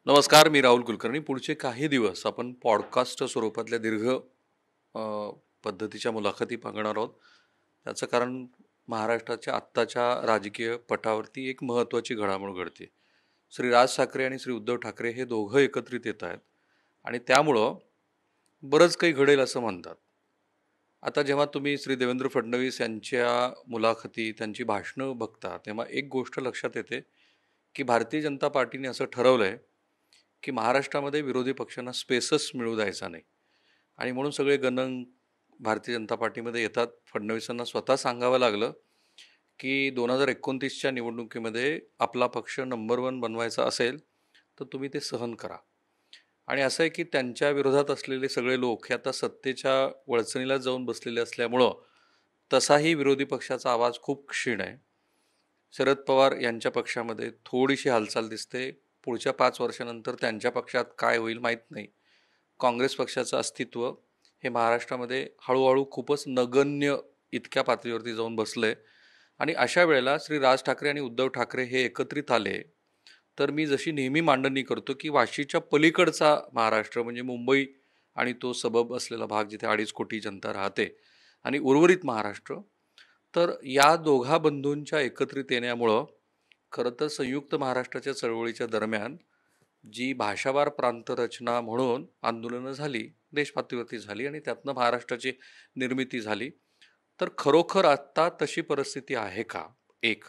नमस्कार, मी राहुल कुलकर्णी. पुढचे काही दिवस आपण पॉडकास्ट स्वरूपातल्या दीर्घ पद्धतीच्या मुलाखती बघणार आहोत. त्याचं कारण महाराष्ट्राच्या आत्ताच्या राजकीय पटावरती एक महत्त्वाची घडामोड घडते. श्री राज ठाकरे आणि श्री उद्धव ठाकरे हे दोघं एकत्रित येत आहेत आणि त्यामुळं बरंच काही घडेल असं म्हणतात. आता जेव्हा तुम्ही श्री देवेंद्र फडणवीस यांच्या मुलाखती, त्यांची भाषणं बघता, तेव्हा एक गोष्ट लक्षात येते की भारतीय जनता पार्टीने असं ठरवलं आहे की महाराष्ट्रामध्ये विरोधी पक्षांना स्पेसच मिळू द्यायचा नाही. आणि म्हणून सगळे गणंग भारतीय जनता पार्टीमध्ये येतात. फडणवीसांना स्वतः सांगावं लागलं की 2029च्या निवडणुकीमध्ये आपला पक्ष नंबर 1 बनवायचा असेल तर तुम्ही ते सहन करा. आणि असं आहे की त्यांच्या विरोधात असलेले सगळे लोक हे आता सत्तेच्या वळचणीला जाऊन बसलेले असल्यामुळं तसाही विरोधी पक्षाचा आवाज खूप क्षीण आहे. शरद पवार यांच्या पक्षामध्ये थोडीशी हालचाल दिसते. पुढच्या 5 वर्षानंतर त्यांच्या पक्षात काय होईल माहीत नाही. काँग्रेस पक्षाचं अस्तित्व हे महाराष्ट्रामध्ये हळूहळू खूपच नगण्य इतक्या पातळीवरती जाऊन बसलं आहे. आणि अशा वेळेला श्री राज ठाकरे आणि उद्धव ठाकरे हे एकत्रित आले तर मी जशी नेहमी मांडणी करतो की वाशीच्या पलीकडचा महाराष्ट्र म्हणजे मुंबई आणि तो सबब असलेला भाग जिथे 2.5 कोटी जनता राहते आणि उर्वरित महाराष्ट्र, तर या दोघा बंधूंच्या एकत्रित येण्यामुळं खरं तर संयुक्त महाराष्ट्राच्या चळवळीच्या दरम्यान जी भाषावार प्रांतरचना म्हणून आंदोलनं झाली, देशपातळीवरती झाली आणि त्यातनं महाराष्ट्राची निर्मिती झाली. तर खरोखर आत्ता तशी परिस्थिती आहे का? एक.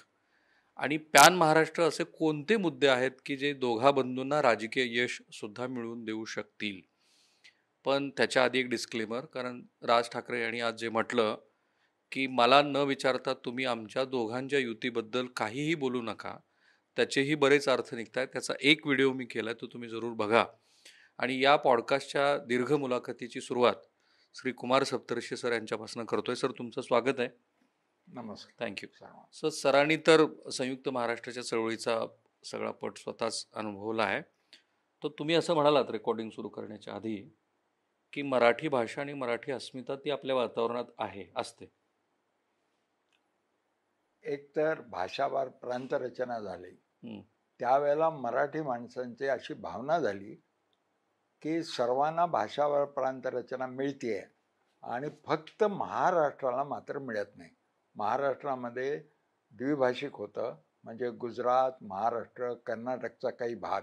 आणि पॅन महाराष्ट्र असे कोणते मुद्दे आहेत की जे दोघा बंधूंना राजकीय यश सुद्धा मिळवून देऊ शकतील? पण त्याच्या आधी एक डिस्क्लेमर, कारण राज ठाकरे यांनी आज जे म्हटलं की मला न विचारता तुम्ही आमच्या दोघांच्या युतीबद्दल काहीही बोलू नका, त्याचेही बरेच अर्थ निघत आहेत. त्याचा एक व्हिडिओ मी केला आहे, तो तुम्ही जरूर बघा. आणि या पॉडकास्टच्या दीर्घ मुलाखतीची सुरुवात श्री कुमार सप्तर्षी सर यांच्यापासून करतोय. सर, तुमचं स्वागत आहे. नमस्कार. थँक्यू. सर, सरांनी तर संयुक्त महाराष्ट्राच्या चळवळीचा सगळा पट स्वतःच अनुभवला आहे. तर तुम्ही असं म्हणालात रेकॉर्डिंग सुरू करण्याच्या आधी की मराठी भाषा आणि मराठी अस्मिता ती आपल्या वातावरणात असते. एकतर भाषावार प्रांतरचना झाली, त्यावेळेला मराठी माणसांची अशी भावना झाली की सर्वांना भाषावार प्रांतरचना मिळते आणि फक्त महाराष्ट्राला मात्र मिळत नाही. महाराष्ट्रामध्ये द्विभाषिक होतं, म्हणजे गुजरात, महाराष्ट्र, कर्नाटकचा काही भाग.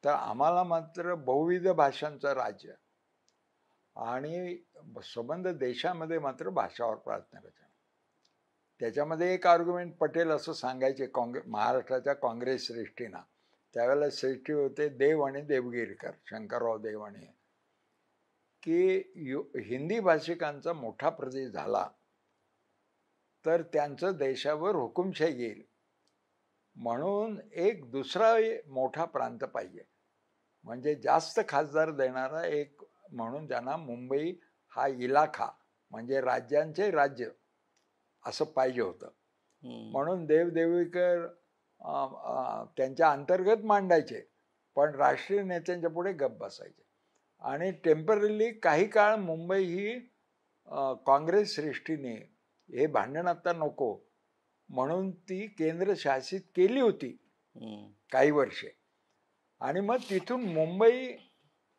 तर आम्हाला मात्र बहुविध भाषांचं राज्य आणि संबंध देशामध्ये मात्र भाषावार प्रांतरचना. त्याच्यामध्ये एक आर्ग्युमेंट पटेल असं सांगायचे महाराष्ट्राच्या काँग्रेस श्रेष्ठींना. त्यावेळेला श्रेष्ठी होते देव आणि देवगिरीकर, शंकरराव देव आणि, की हिंदी भाषिकांचा मोठा प्रदेश झाला तर त्यांचं देशावर हुकुमशाही येईल, म्हणून एक दुसरा मोठा प्रांत पाहिजे, म्हणजे जास्त खासदार देणारा एक, म्हणून त्यांना मुंबई हा इलाखा म्हणजे राज्यांचे राज्य असं पाहिजे होतं. म्हणून देवदेवीकर त्यांच्या अंतर्गत मांडायचे, पण राष्ट्रीय नेत्यांच्या पुढे गप्प बसायचे. आणि टेम्पररी काही काळ मुंबई ही काँग्रेस श्रेष्ठीने हे भांडण आता नको म्हणून ती केंद्रशासित केली होती काही वर्षे. आणि मग तिथून मुंबई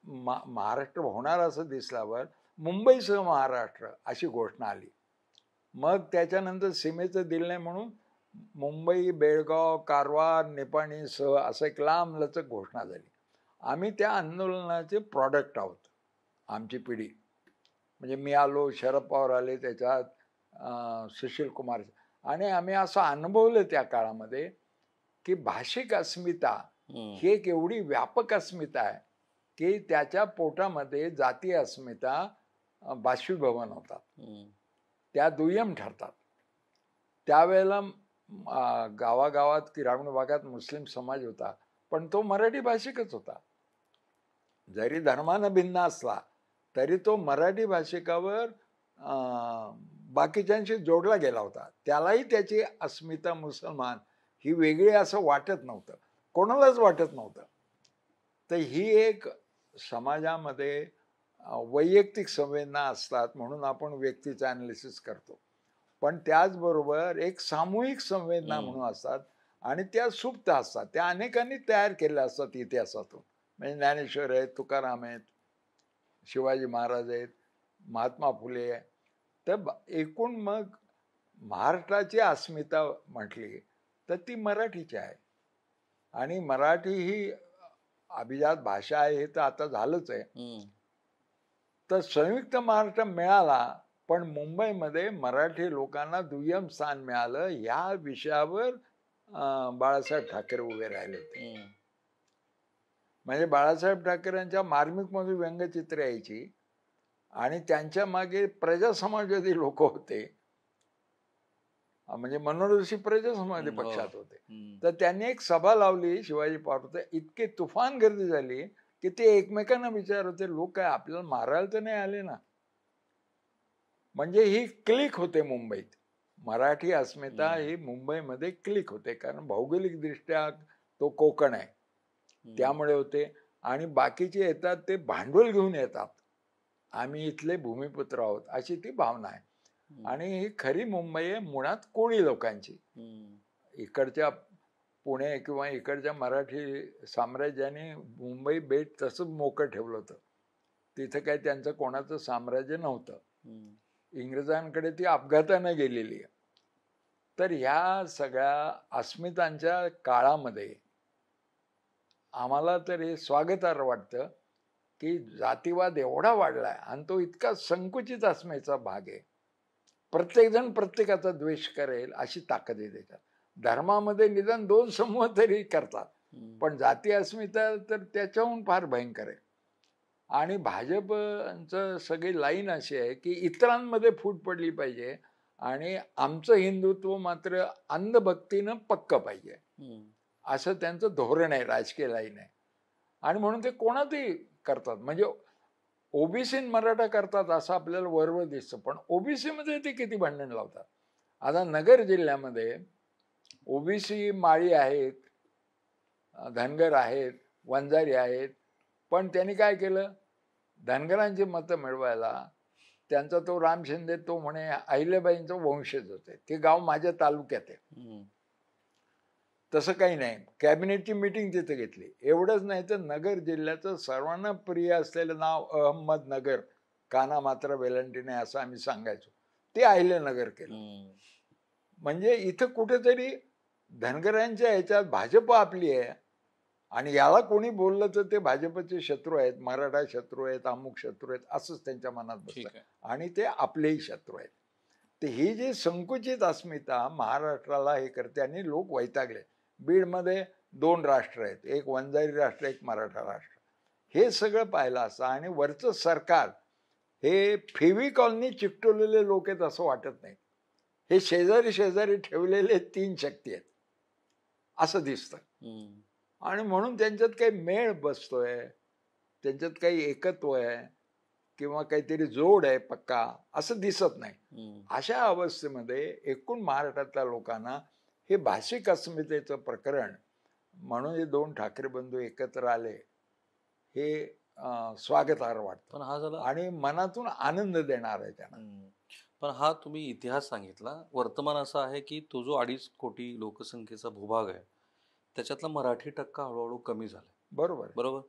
महाराष्ट्र होणार असं दिसल्यावर मुंबईसह महाराष्ट्र अशी घोषणा आली. मग त्याच्यानंतर सीमेचं दिलं नाही म्हणून मुंबई, बेळगाव, कारवार, निपाणीसह असं एक लांबलचक घोषणा झाली. आम्ही त्या आंदोलनाचे प्रॉडक्ट आहोत, आमची पिढी. म्हणजे मी आलो, शरद पवार आले, त्याच्यात सुशील कुमार, आणि आम्ही असं अनुभवलं त्या काळामध्ये की भाषिक अस्मिता ही एक एवढी व्यापक अस्मिता आहे की त्याच्या पोटामध्ये जातीय अस्मिता बाष्पीभवन होतात, त्या दुय्यम ठरतात. त्यावेळेला गावागावात ग्रामीण भागात मुस्लिम समाज होता, पण तो मराठी भाषिकच होता. जरी धर्मानं भिन्न असला तरी तो मराठी भाषिकावर बाकीच्यांशी जोडला गेला होता. त्यालाही त्याची अस्मिता मुसलमान ही वेगळी असं वाटत नव्हतं, कोणालाच वाटत नव्हतं. तर ही एक समाजामध्ये वैयक्तिक संवेदना असतात म्हणून आपण व्यक्तीचं ॲनालिसिस करतो, पण त्याचबरोबर एक सामूहिक संवेदना म्हणून असतात. आणि त्या सुप्त असतात, त्या अनेकांनी तयार केल्या असतात इतिहासातून. म्हणजे ज्ञानेश्वर आहेत, तुकाराम आहेत, शिवाजी महाराज आहेत, महात्मा फुले आहे. तर एकूण मग महाराष्ट्राची अस्मिता म्हटली तर ती मराठीची आहे. आणि मराठी ही अभिजात भाषा आहे हे तर आता झालंच आहे. तर संयुक्त महाराष्ट्र मिळाला, पण मुंबईमध्ये मराठी लोकांना दुय्यम स्थान मिळालं. या विषयावर बाळासाहेब ठाकरे उभे राहिले होते. म्हणजे बाळासाहेब ठाकरेंच्या मार्मिकमध्ये व्यंगचित्र यायची आणि त्यांच्या मागे प्रजा समाजवादी लोक होते, म्हणजे मनोऋषी प्रजा समाजवादी पक्षात होते. तर त्यांनी एक सभा लावली शिवाजी पार्कवर. इतके तुफान गर्दी झाली की ते एकमेकांना विचारत होते, लोक काय आपल्याला मारायला तर नाही आले ना. म्हणजे ही क्लिक होते मुंबईत. मराठी अस्मिता ही मुंबईमध्ये क्लिक होते, कारण भौगोलिक दृष्ट्या तो कोकण आहे त्यामुळे होते. आणि बाकीचे येतात ते भांडवल घेऊन येतात, आम्ही इथले भूमिपुत्र आहोत अशी ती भावना आहे. आणि ही खरी मुंबई आहे मुळात कोळी लोकांची. इकडच्या पुणे किंवा इकडच्या मराठी साम्राज्याने मुंबई बेट तसंच मोकळं ठेवलं होतं. तिथं काही त्यांचं कोणाचं साम्राज्य नव्हतं. इंग्रजांकडे ती अपघाताने गेलेली आहे. तर ह्या सगळ्या अस्मितांच्या काळामध्ये आम्हाला तर हे स्वागतार्ह वाटतं की जातीवाद एवढा वाढलाय आणि तो इतका संकुचित अस्मितेचा भाग आहे. प्रत्येकजण प्रत्येकाचा द्वेष करेल अशी ताकद आहे त्याच्यात. धर्मामध्ये निदान 2 समूह तरी करतात, पण जाती अस्मिता तर त्याच्याहून फार भयंकर आहे. आणि भाजपचं सगळी लाईन अशी आहे की इतरांमध्ये फूट पडली पाहिजे आणि आमचं हिंदुत्व मात्र अंधभक्तीनं पक्क पाहिजे, असं त्यांचं धोरण आहे, राजकीय लाईन आहे. आणि म्हणून ते कोणातही करतात. म्हणजे ओबीसी मराठा करतात असं आपल्याला वरवर दिसतं, पण ओबीसी मध्ये ते किती भांडण लावतात. आता नगर जिल्ह्यामध्ये ओबीसी माळी आहेत, धनगर आहेत, वंजारी आहेत, पण त्यांनी काय केलं, धनगरांची मतं मिळवायला त्यांचा तो राम शिंदे तो म्हणे अहिल्याबाईंचं वंशज होते, ते गाव माझ्या तालुक्यात आहे. तसं काही नाही. कॅबिनेटची मीटिंग तिथे घेतली. एवढंच नाही तर नगर जिल्ह्याचं सर्वांना प्रिय असलेलं नाव अहमदनगर, काना मात्र वेलंटी नाही असं आम्ही सांगायचो, ते अहिल्यानगर केलं. म्हणजे इथं कुठेतरी धनगरांच्या ह्याच्यात भाजप आपली आहे आणि याला कोणी बोललं तर ते भाजपचे शत्रू आहेत, मराठा शत्रू आहेत, अमुक शत्रू आहेत असंच त्यांच्या मनात बसतं आणि ते आपलेही शत्रू आहेत. तर ही जी संकुचित अस्मिता महाराष्ट्राला हे करते आणि लोक वैतागले. बीडमध्ये 2 राष्ट्र आहेत, एक वंजारी राष्ट्र, एक मराठा राष्ट्र. हे सगळं पाहिलं असतं आणि वरचं सरकार हे फेविकॉलनी चिकटवलेले लोक आहेत असं वाटत नाही. हे शेजारी शेजारी ठेवलेले 3 शक्ती आहेत असं दिसतं. आणि म्हणून त्यांच्यात काही मेळ बसतोय, त्यांच्यात काही एकत्व आहे किंवा काहीतरी जोड आहे पक्का असं दिसत नाही. अशा अवस्थेमध्ये एकूण महाराष्ट्रातल्या लोकांना हे भाषिक अस्मितेचं प्रकरण म्हणून हे 2 ठाकरे बंधू एकत्र आले हे स्वागतार्ह वाटतं. पण हा झाला आणि मनातून आनंद देणार आहे त्यांना. पण हा तुम्ही इतिहास सांगितला. वर्तमान असं आहे की तो जो 2.5 कोटी लोकसंख्येचा भूभाग आहे त्याच्यातला मराठी टक्का हळूहळू कमी झाला. बरोबर.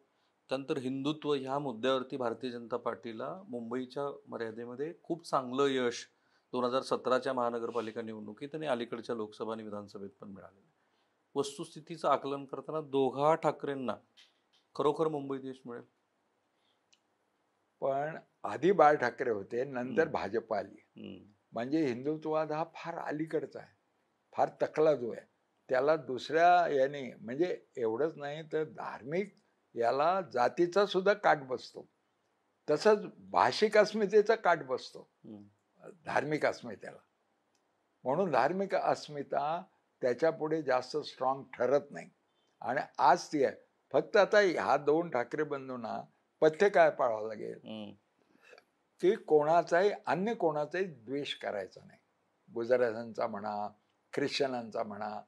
त्यानंतर हिंदुत्व ह्या मुद्द्यावरती भारतीय जनता पार्टीला मुंबईच्या मर्यादेमध्ये खूप चांगलं यश 2017च्या महानगरपालिका निवडणुकीत आणि अलीकडच्या लोकसभा आणि विधानसभेत पण मिळालेलं. वस्तुस्थितीचं आकलन करताना दोघा ठाकरेंना खरोखर मुंबईत यश मिळेल. पण आधी बाळ ठाकरे होते, नंतर भाजप आली. म्हणजे हिंदुत्ववाद हा फार अलीकडचा आहे, फार तकला जो आहे त्याला दुसऱ्या याने, म्हणजे एवढंच नाही तर धार्मिक याला जातीचा सुद्धा काट बसतो, तसंच भाषिक अस्मितेचा काट बसतो धार्मिक अस्मितेला. म्हणून धार्मिक अस्मिता त्याच्या पुढे जास्त स्ट्रॉंग ठरत नाही. आणि आज ती आहे. फक्त आता ह्या 2 ठाकरे बंधूंना पथ्य काय पाळावं लागेल की कोणाचाही अन्य कोणाचाही द्वेष करायचा नाही. गुजरात्यांचा म्हणा, ख्रिश्चनांचा म्हणा.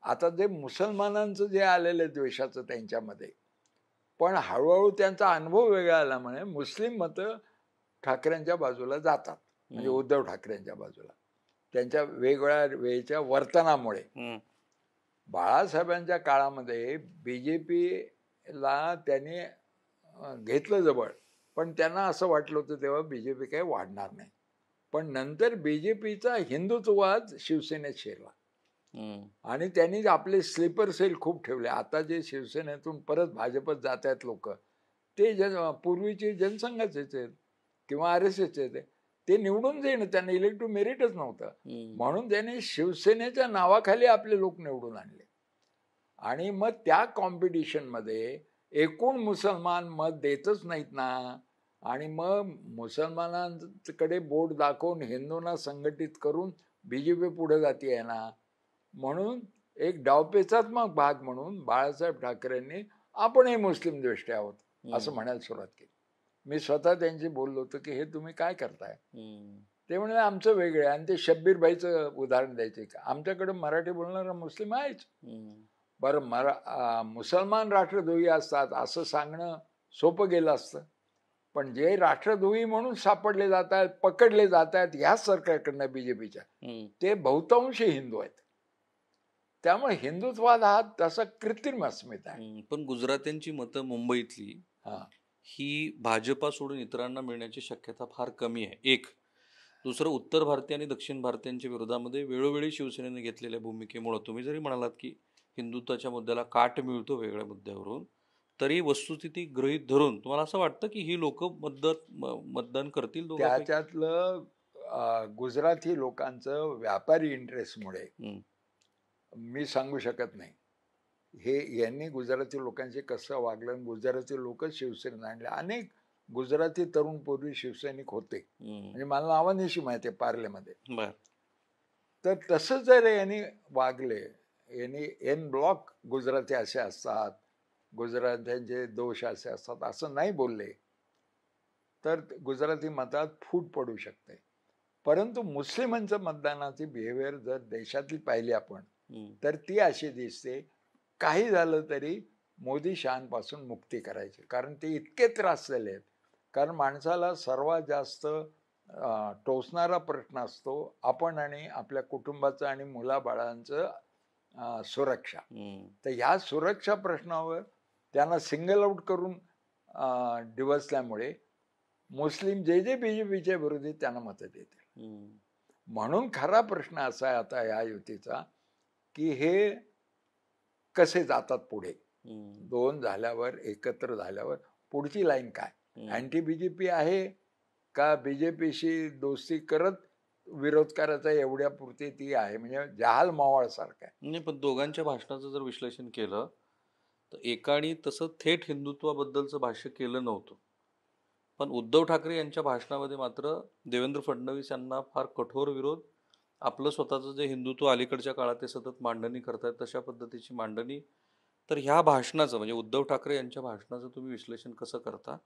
आता जे मुसलमानांचं जे आलेलं द्वेषाचं त्यांच्यामध्ये, पण हळूहळू त्यांचा अनुभव वेगळा आल्यामुळे मुस्लिम मतं ठाकरेंच्या बाजूला जातात, म्हणजे उद्धव ठाकरेंच्या बाजूला, त्यांच्या वेगवेगळ्या वेळच्या वर्तनामुळे. बाळासाहेबांच्या काळामध्ये BJPला त्यांनी घेतलं जवळ, पण त्यांना असं वाटलं होतं तेव्हा BJP काही वाढणार नाही. पण नंतर BJPचा हिंदुत्ववाद शिवसेनेत शिरला आणि त्यांनी आपले स्लीपर सेल खूप ठेवले. आता जे शिवसेनेतून परत भाजपत जात आहेत लोक, ते पूर्वीचे जनसंघाचेच आहेत किंवा RSSचे आहेत. ते निवडून जाईन, त्यांना इलेक्टिव्ह मेरिटच नव्हतं. म्हणून त्यांनी शिवसेनेच्या नावाखाली आपले लोक निवडून आणले. आणि मग त्या कॉम्पिटिशनमध्ये एकूण मुसलमान मत देतच नाहीत ना, आणि मग मुसलमानांकडे बोट दाखवून हिंदूंना संघटित करून BJP पुढे जाते ना. म्हणून एक डावपेचात्मक भाग म्हणून बाळासाहेब ठाकरेंनी आपणही मुस्लिम द्वेष्टे आहोत असं म्हणायला सुरुवात केली. मी स्वतः त्यांची बोललो होतो की हे तुम्ही काय करताय. ते म्हणाले आमचं वेगळं आहे. आणि ते शब्बीर भाईचं उदाहरण द्यायचे का, आमच्याकडे मराठी बोलणारा मुस्लिम आहेच. बरं, मुसलमान राष्ट्रद्रोही असतात असं सांगणं सोपं गेलं असतं, पण जे राष्ट्रद्रोही म्हणून सापडले जात आहेत, पकडले जात आहेत ह्याच सरकारकडनं BJPच्या, ते बहुतांशी हिंदू आहेत. त्यामुळे हिंदुत्ववाद हा तसा कृत्रिम अस्मिता आहे. पण गुजरात्यांची मतं मुंबईतली ही भाजपा सोडून इतरांना मिळण्याची शक्यता फार कमी आहे. एक. दुसरं, उत्तर भारतीय आणि दक्षिण भारतीयांच्या विरोधामध्ये वेळोवेळी शिवसेनेने घेतलेल्या भूमिकेमुळे तुम्ही जरी म्हणालात की हिंदुत्वाच्या मुद्द्याला काट मिळतो वेगळ्या मुद्द्यावरून, तरी वस्तुस्थिती गृहीत धरून तुम्हाला असं वाटतं की ही लोक मतदान करतील दोघांपैकी? त्याच्यातलं गुजराती लोकांचं व्यापारी इंटरेस्टमुळे मी सांगू शकत नाही. हे यांनी गुजराती लोकांशी कसं वागलं, गुजराती लोक शिवसेनेत आणले. अनेक गुजराती तरुण पूर्वी शिवसैनिक होते, म्हणजे मला नावानिशी माहिती आहे पार्लेमध्ये. तर तसं जर यांनी वागले, यांनी एन ब्लॉक गुजराती असे असतात, गुजरात्यांचे दोष असे असतात असं नाही बोलले, तर गुजराती मतात फूट पडू शकते. परंतु मुस्लिमांचं मतदानाची बिहेवियर जर देशातली पाहिली आपण, तर ती अशी दिसते, काही झालं तरी मोदी शहांपासून मुक्ती करायची, कारण ते इतके त्रासलेले आहेत. कारण माणसाला सर्वात जास्त टोचणारा प्रश्न असतो आपण आणि आपल्या कुटुंबाचं आणि मुलाबाळांचं सुरक्षा. तर ह्या सुरक्षा प्रश्नावर त्यांना सिंगल आउट करून डिवसल्यामुळे मुस्लिम जे BJPच्या विरोधी त्यांना मतं देतील. म्हणून खरा प्रश्न असा आहे आता या युतीचा की हे कसे जातात पुढे. दोन झाल्यावर, एकत्र झाल्यावर पुढची लाईन काय, अँटी BJP आहे का BJPशी दोस्ती करत विरोध करायचा एवढ्या पुरती ती आहे, म्हणजे जहाल मावळ सारखा आहे. नाही, पण दोघांच्या भाषणाचं जर विश्लेषण केलं तर एकाने तसं थेट हिंदुत्वाबद्दलचं भाष्य केलं नव्हतं, पण उद्धव ठाकरे यांच्या भाषणामध्ये मात्र देवेंद्र फडणवीस यांना फार कठोर विरोध, आपलं स्वतःचं जे हिंदुत्व अलीकडच्या काळात ते सतत मांडणी करतायत तशा पद्धतीची मांडणी. तर ह्या भाषणाचं म्हणजे उद्धव ठाकरे यांच्या भाषणाचं तुम्ही विश्लेषण कसं करता?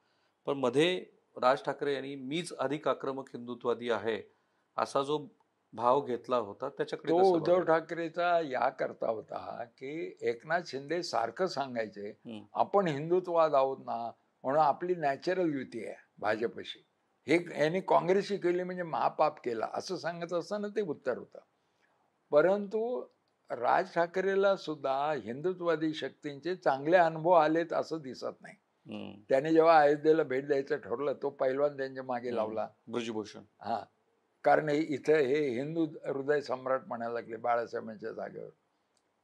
पण मध्ये राज ठाकरे यांनी मीच अधिक आक्रमक हिंदुत्ववादी आहे असा जो भाव घेतला होता, त्याच्याकडे तो कसं उद्धव बघायचं? ठाकरेचा या करता होता की एकनाथ शिंदे सारखं सांगायचे आपण हिंदुत्ववाद आहोत ना, म्हणून आपली नॅचरल युती आहे भाजपशी, हे यांनी काँग्रेसशी केली म्हणजे महापाप केला असं सांगत असताना ते उत्तर होतं. परंतु राज ठाकरेला सुद्धा हिंदुत्ववादी शक्तींचे चांगले अनुभव आलेत असं दिसत नाही. त्याने जेव्हा अयोध्येला भेट द्यायचं ठरलं, तो पैलवान त्यांच्या मागे लावला, ब्रजभूषण. कारण इथं हे हिंदू हृदय सम्राट म्हणायला लागले बाळासाहेबांच्या जागेवर.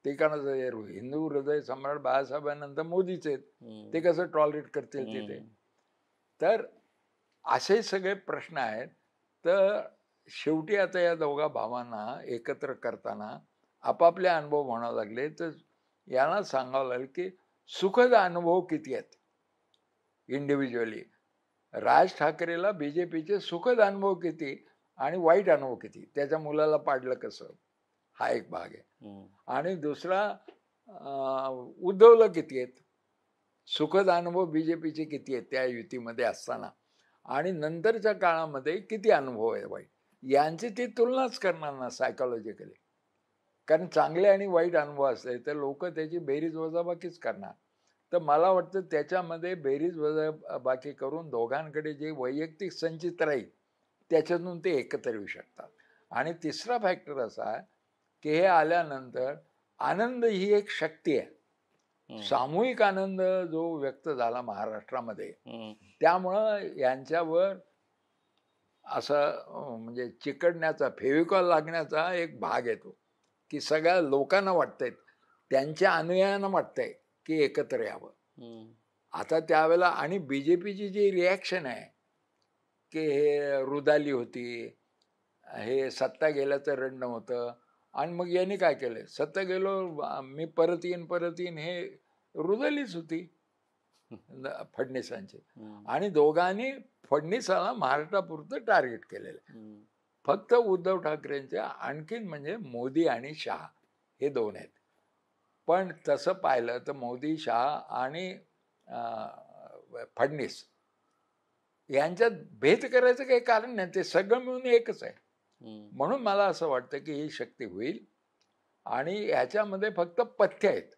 ते कारण हिंदू हृदय सम्राट बाळासाहेबांनंतर मोदीच आहेत, ते कसं टॉलरेट करतील तिथे. तर असे सगळे प्रश्न आहेत. तर शेवटी आता या दोघा भावांना एकत्र करताना आपापले अनुभव म्हणावे लागले, तर यांना सांगावं लागेल की सुखद अनुभव किती आहेत इंडिव्हिज्युअली. राज ठाकरेला BJPचे सुखद अनुभव किती आणि वाईट अनुभव किती, त्याच्या मुलाला पाडलं कसं, हा एक भाग आहे. आणि दुसरा उद्धवला किती आहेत सुखद अनुभव, BJPचे किती आहेत त्या युतीमध्ये असताना, आणि नंतरच्या काळामध्ये किती अनुभव आहे वाईट, यांची ती तुलनाच करणार ना सायकोलॉजिकली. कारण चांगले आणि वाईट अनुभव असले तर लोक त्याची बेरीज वजाबाकीच करणार. तर मला वाटतं त्याच्यामध्ये बेरीज वजाबाकी करून दोघांकडे जे वैयक्तिक संचित राहील त्याच्यातून ते एकत्र येऊ शकतात. आणि तिसरा फॅक्टर असा आहे की हे आल्यानंतर आनंद ही एक शक्ती आहे. हम्म, सामूहिक आनंद जो व्यक्त झाला महाराष्ट्रामध्ये, हम्म, त्यामुळं यांच्यावर असं म्हणजे चिकटण्याचा, फेविकॉल लागण्याचा एक भाग येतो, की सगळ्या लोकांना वाटतंय, त्यांच्या अनुयायांना वाटतंय की एकत्र यावं. हम्म, आता त्यावेळेला आणि बीजेपीची जी रिॲक्शन आहे की हे रुदाली होती, हे सत्ता गेल्याचं रडणं होतं, आणि मग यांनी काय केलं, सत्ता गेलो मी परत येईन हे रुदालीच होती फडणवीसांची. हम्म, आणि दोघांनी फडणवीसाला महाराष्ट्रापुरतं टार्गेट केलेलं आहे. हम्म, फक्त उद्धव ठाकरेंच्या आणखीन म्हणजे मोदी आणि शहा हे दोन आहेत. पण तसं पाहिलं तर मोदी, शहा आणि फडणवीस यांच्यात भेद करायचं काही कारण नाही, ते सगळं मिळून एकच आहे. हम्म, म्हणून मला असं वाटतं की ही शक्ती होईल. आणि ह्याच्यामध्ये फक्त पथ्य आहेत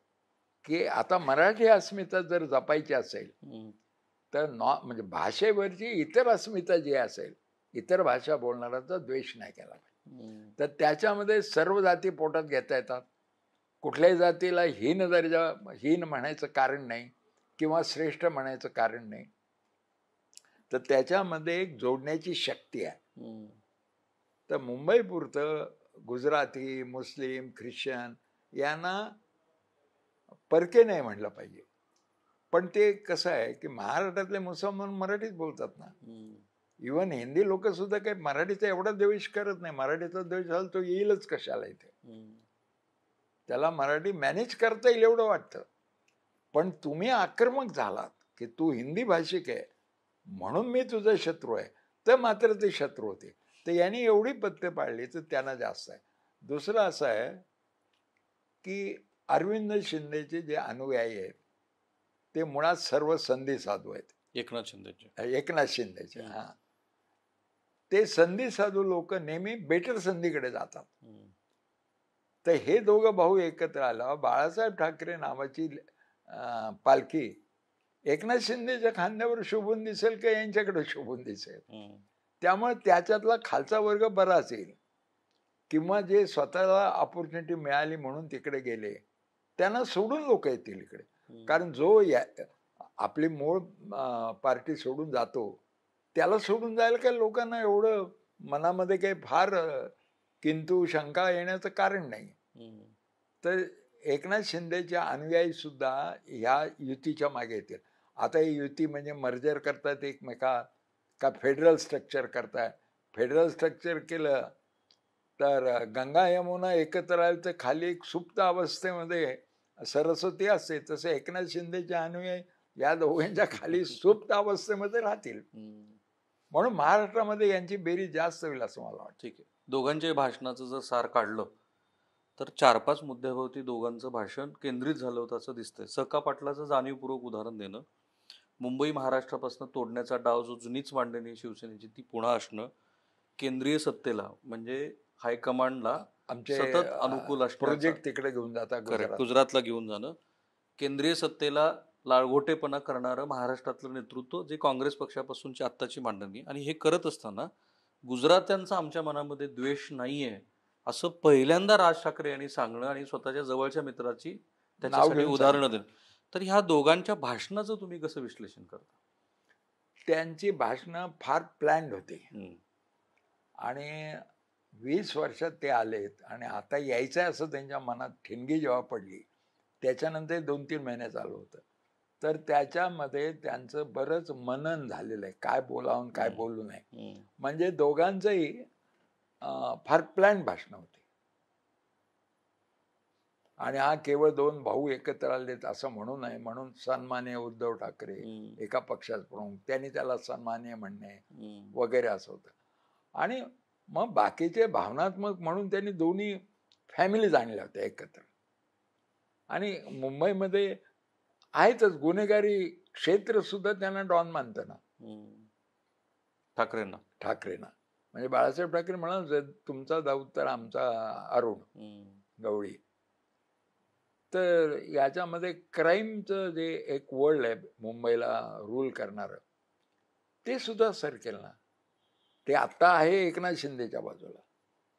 की आता मराठी अस्मिता जर जपायची असेल हम्म, तर म्हणजे भाषेवरची इतर अस्मिता जी असेल, इतर भाषा बोलणाऱ्यांचा द्वेष नाही केला पाहिजे. हम्म, तर त्याच्यामध्ये सर्व जाती पोटात घेता येतात. कुठल्याही जातीला हीन म्हणायचं कारण नाही किंवा श्रेष्ठ म्हणायचं कारण नाही. तर त्याच्यामध्ये एक जोडण्याची शक्ती आहे. हम्म, तर मुंबईपुरतं गुजराती, मुस्लिम, ख्रिश्चन यांना परके नाही म्हणलं पाहिजे. पण ते कसं आहे की महाराष्ट्रातले मुसलमान मराठीच बोलतात ना. हम्म, इव्हन हिंदी लोक सुद्धा काही मराठीचा एवढा द्वेष करत नाही. मराठीचा द्वेष झाला तो येईलच कशाला इथे. हम्म, त्याला मराठी मॅनेज करता येईल एवढं वाटतं. पण तुम्ही आक्रमक झालात की तू हिंदी भाषिक आहे म्हणून मी तुझा शत्रू आहे, तर मात्र ते शत्रू होते. तर यांनी एवढी पथ्य पाळली तर त्यांना जास्त आहे. दुसरं असं आहे की अरविंद शिंदेचे जे अनुयायी आहेत ते मुळात सर्व संधी साधू आहेत. एकनाथ शिंदेचे. एकनाथ शिंदेचे, हम्म, हा, ते संधी साधू लोक नेहमी बेटर संधीकडे जातात. हम्म, तर हे दोघं भाऊ एकत्र आलं, बाळासाहेब ठाकरे नावाची पालखी एकनाथ शिंदेच्या खांद्यावर शोभून दिसेल का यांच्याकडे शोभून दिसेल. हम्म, त्यामुळे त्याच्यातला खालचा वर्ग बराच येईल, किंवा जे स्वतःला ऑपॉर्च्युनिटी मिळाली म्हणून तिकडे गेले त्यांना सोडून लोक येतील इकडे. हम्म, कारण जो आपली मूळ पार्टी सोडून जातो त्याला सोडून जायला काही लोकांना एवढं मनामध्ये काही फार किंतु शंका येण्याचं कारण नाही. हम्म, तर एकनाथ शिंदेच्या अनुयायी सुद्धा ह्या युतीच्या मागे येतील. आता ही युती म्हणजे मर्जर करतात एकमेका का फेडरल स्ट्रक्चर करताय. फेडरल स्ट्रक्चर केलं तर गंगा यमुना एकत्र आले तर खाली एक सुप्त अवस्थेमध्ये सरस्वती असते, तसे एकनाथ शिंदेच्या अनुयायी या दोघांच्या खाली सुप्त अवस्थेमध्ये राहतील. हम्म. म्हणून महाराष्ट्रामध्ये यांची बेरीज जास्त होईल असं मला वाटतं. ठीक आहे. दोघांच्या भाषणाचं जर सार काढलं तर 4-5 मुद्द्यावरती दोघांचं भाषण केंद्रित झालं होतं असं दिसतंय. सका पाटलाचं जाणीवपूर्वक उदाहरण देणं, मुंबई महाराष्ट्रापासून तोडण्याचा डाव जो जुनीच मांडणी शिवसेनेची ती पुन्हा असणं, केंद्रीय सत्तेला म्हणजे हायकमांडला आमचे सतत अनुकूल असण्याचा, प्रोजेक्ट तिकडे घेऊन जाता करेक्ट, गुजरात. गुजरातला घेऊन जाणं, केंद्रीय सत्तेला लाळघोटेपणा करणारं महाराष्ट्रातलं नेतृत्व जे काँग्रेस पक्षापासूनची आत्ताची मांडणी, आणि हे करत असताना गुजरात्यांचा आमच्या मनामध्ये द्वेष नाहीये असं पहिल्यांदा राज ठाकरे यांनी सांगणं आणि स्वतःच्या जवळच्या मित्राची त्याच्यासाठी घेऊन उदाहरणं सांगितलं. देणं. तर ह्या दोघांच्या भाषणाचं तुम्ही कसं विश्लेषण करता? त्यांची भाषणं फार प्लॅन्ड होती. हम्म, आणि 20 वर्षात ते आलेत आणि आता यायचं आहे असं त्यांच्या मनात ठिणगी जेव्हा पडली त्याच्यानंतर 2-3 महिने चालू होतं. तर त्याच्यामध्ये त्यांचं बरंच मनन झालेलं आहे, काय बोलावून काय बोलू नये. हम्म, म्हणजे दोघांचंही फार प्लॅन भाषणं होती. आणि हा केवळ 2 भाऊ एकत्र आलेत असं म्हणू नये म्हणून सन्माननीय उद्धव ठाकरे हम्म, एका पक्षात प्रमुख, त्यांनी त्याला सन्माननीय म्हणणे हम्म, वगैरे असं होतं. आणि मग बाकीचे भावनात्मक म्हणून त्यांनी दोन्ही फॅमिलीज आणल्या होत्या एकत्र. आणि मुंबईमध्ये आहेतच गुन्हेगारी क्षेत्र सुद्धा त्यांना डॉन मानतं ना हम्म. ठाकरेंना. ठाकरेंना. म्हणजे बाळासाहेब ठाकरे म्हणाल तुमचा दाऊद तर आमचा अरुण हम्म, गवळी. तर याच्यामध्ये क्राईमचं जे एक वर्ल्ड आहे मुंबईला रूल करणारं, ते सुद्धा सर केलं ना. ते आत्ता आहे एकनाथ शिंदेच्या बाजूला,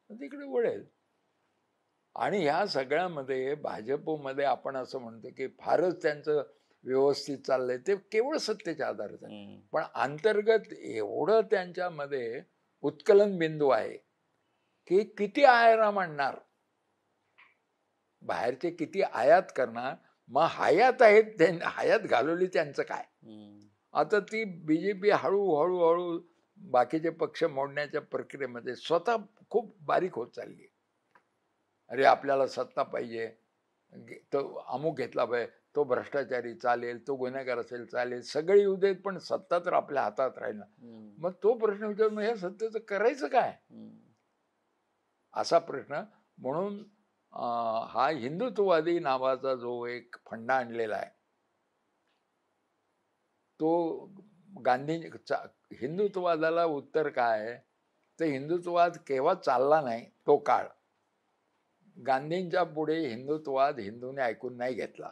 तिकडे वळेल. आणि ह्या सगळ्यामध्ये भाजपमध्ये आपण असं म्हणतो की फारच त्यांचं व्यवस्थित चाललंय, ते केवळ सत्तेच्या आधाराचं आहे. पण अंतर्गत एवढं त्यांच्यामध्ये उत्कलन बिंदू आहे की किती आयाराम आणणार, बाहेरचे किती आयात करणार. मग हयात आहेत, हयात घालवली त्यांचं काय. आता ती बीजेपी हळूहळू हळू बाकीचे पक्ष मोडण्याच्या प्रक्रियेमध्ये स्वतः खूप बारीक होत चालली. अरे आपल्याला सत्ता पाहिजे, तो अमुक घेतला पाहिजे, तो भ्रष्टाचारी चालेल, तो गुन्हेगार असेल चालेल, सगळे येऊ देत पण सत्ता तर आपल्या हातात राहील ना. मग तो प्रश्न विचार, मग ह्या सत्तेचं करायचं काय, असा प्रश्न. म्हणून हा हिंदुत्ववादी नावाचा जो एक फंडा आणलेला आहे, तो गांधी हिंदुत्ववादाला उत्तर काय आहे, तर हिंदुत्ववाद केव्हा चालला नाही तो काळ. गांधींच्या पुढे हिंदुत्ववाद हिंदूने ऐकून नाही घेतला.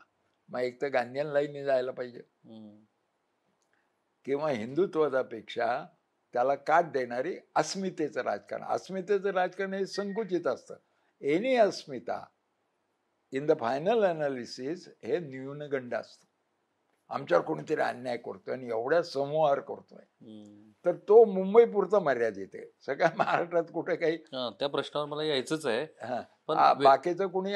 मग एक तर गांधींनाही जायला पाहिजे, किंवा हिंदुत्वादापेक्षा त्याला काट देणारी अस्मितेचं राजकारण. अस्मितेचं राजकारण हे संकुचित असतं. Any Asmita in the final analysis हे न्यूनगंड असतं. आमच्यावर कोणीतरी अन्याय करतोय आणि एवढ्या समूहार करतोय, तर तो मुंबई पुरता मर्यादित आहे. सगळ्या महाराष्ट्रात कुठे काही त्या प्रश्नावर मला यायचंच आहे. बाकीचं कोणी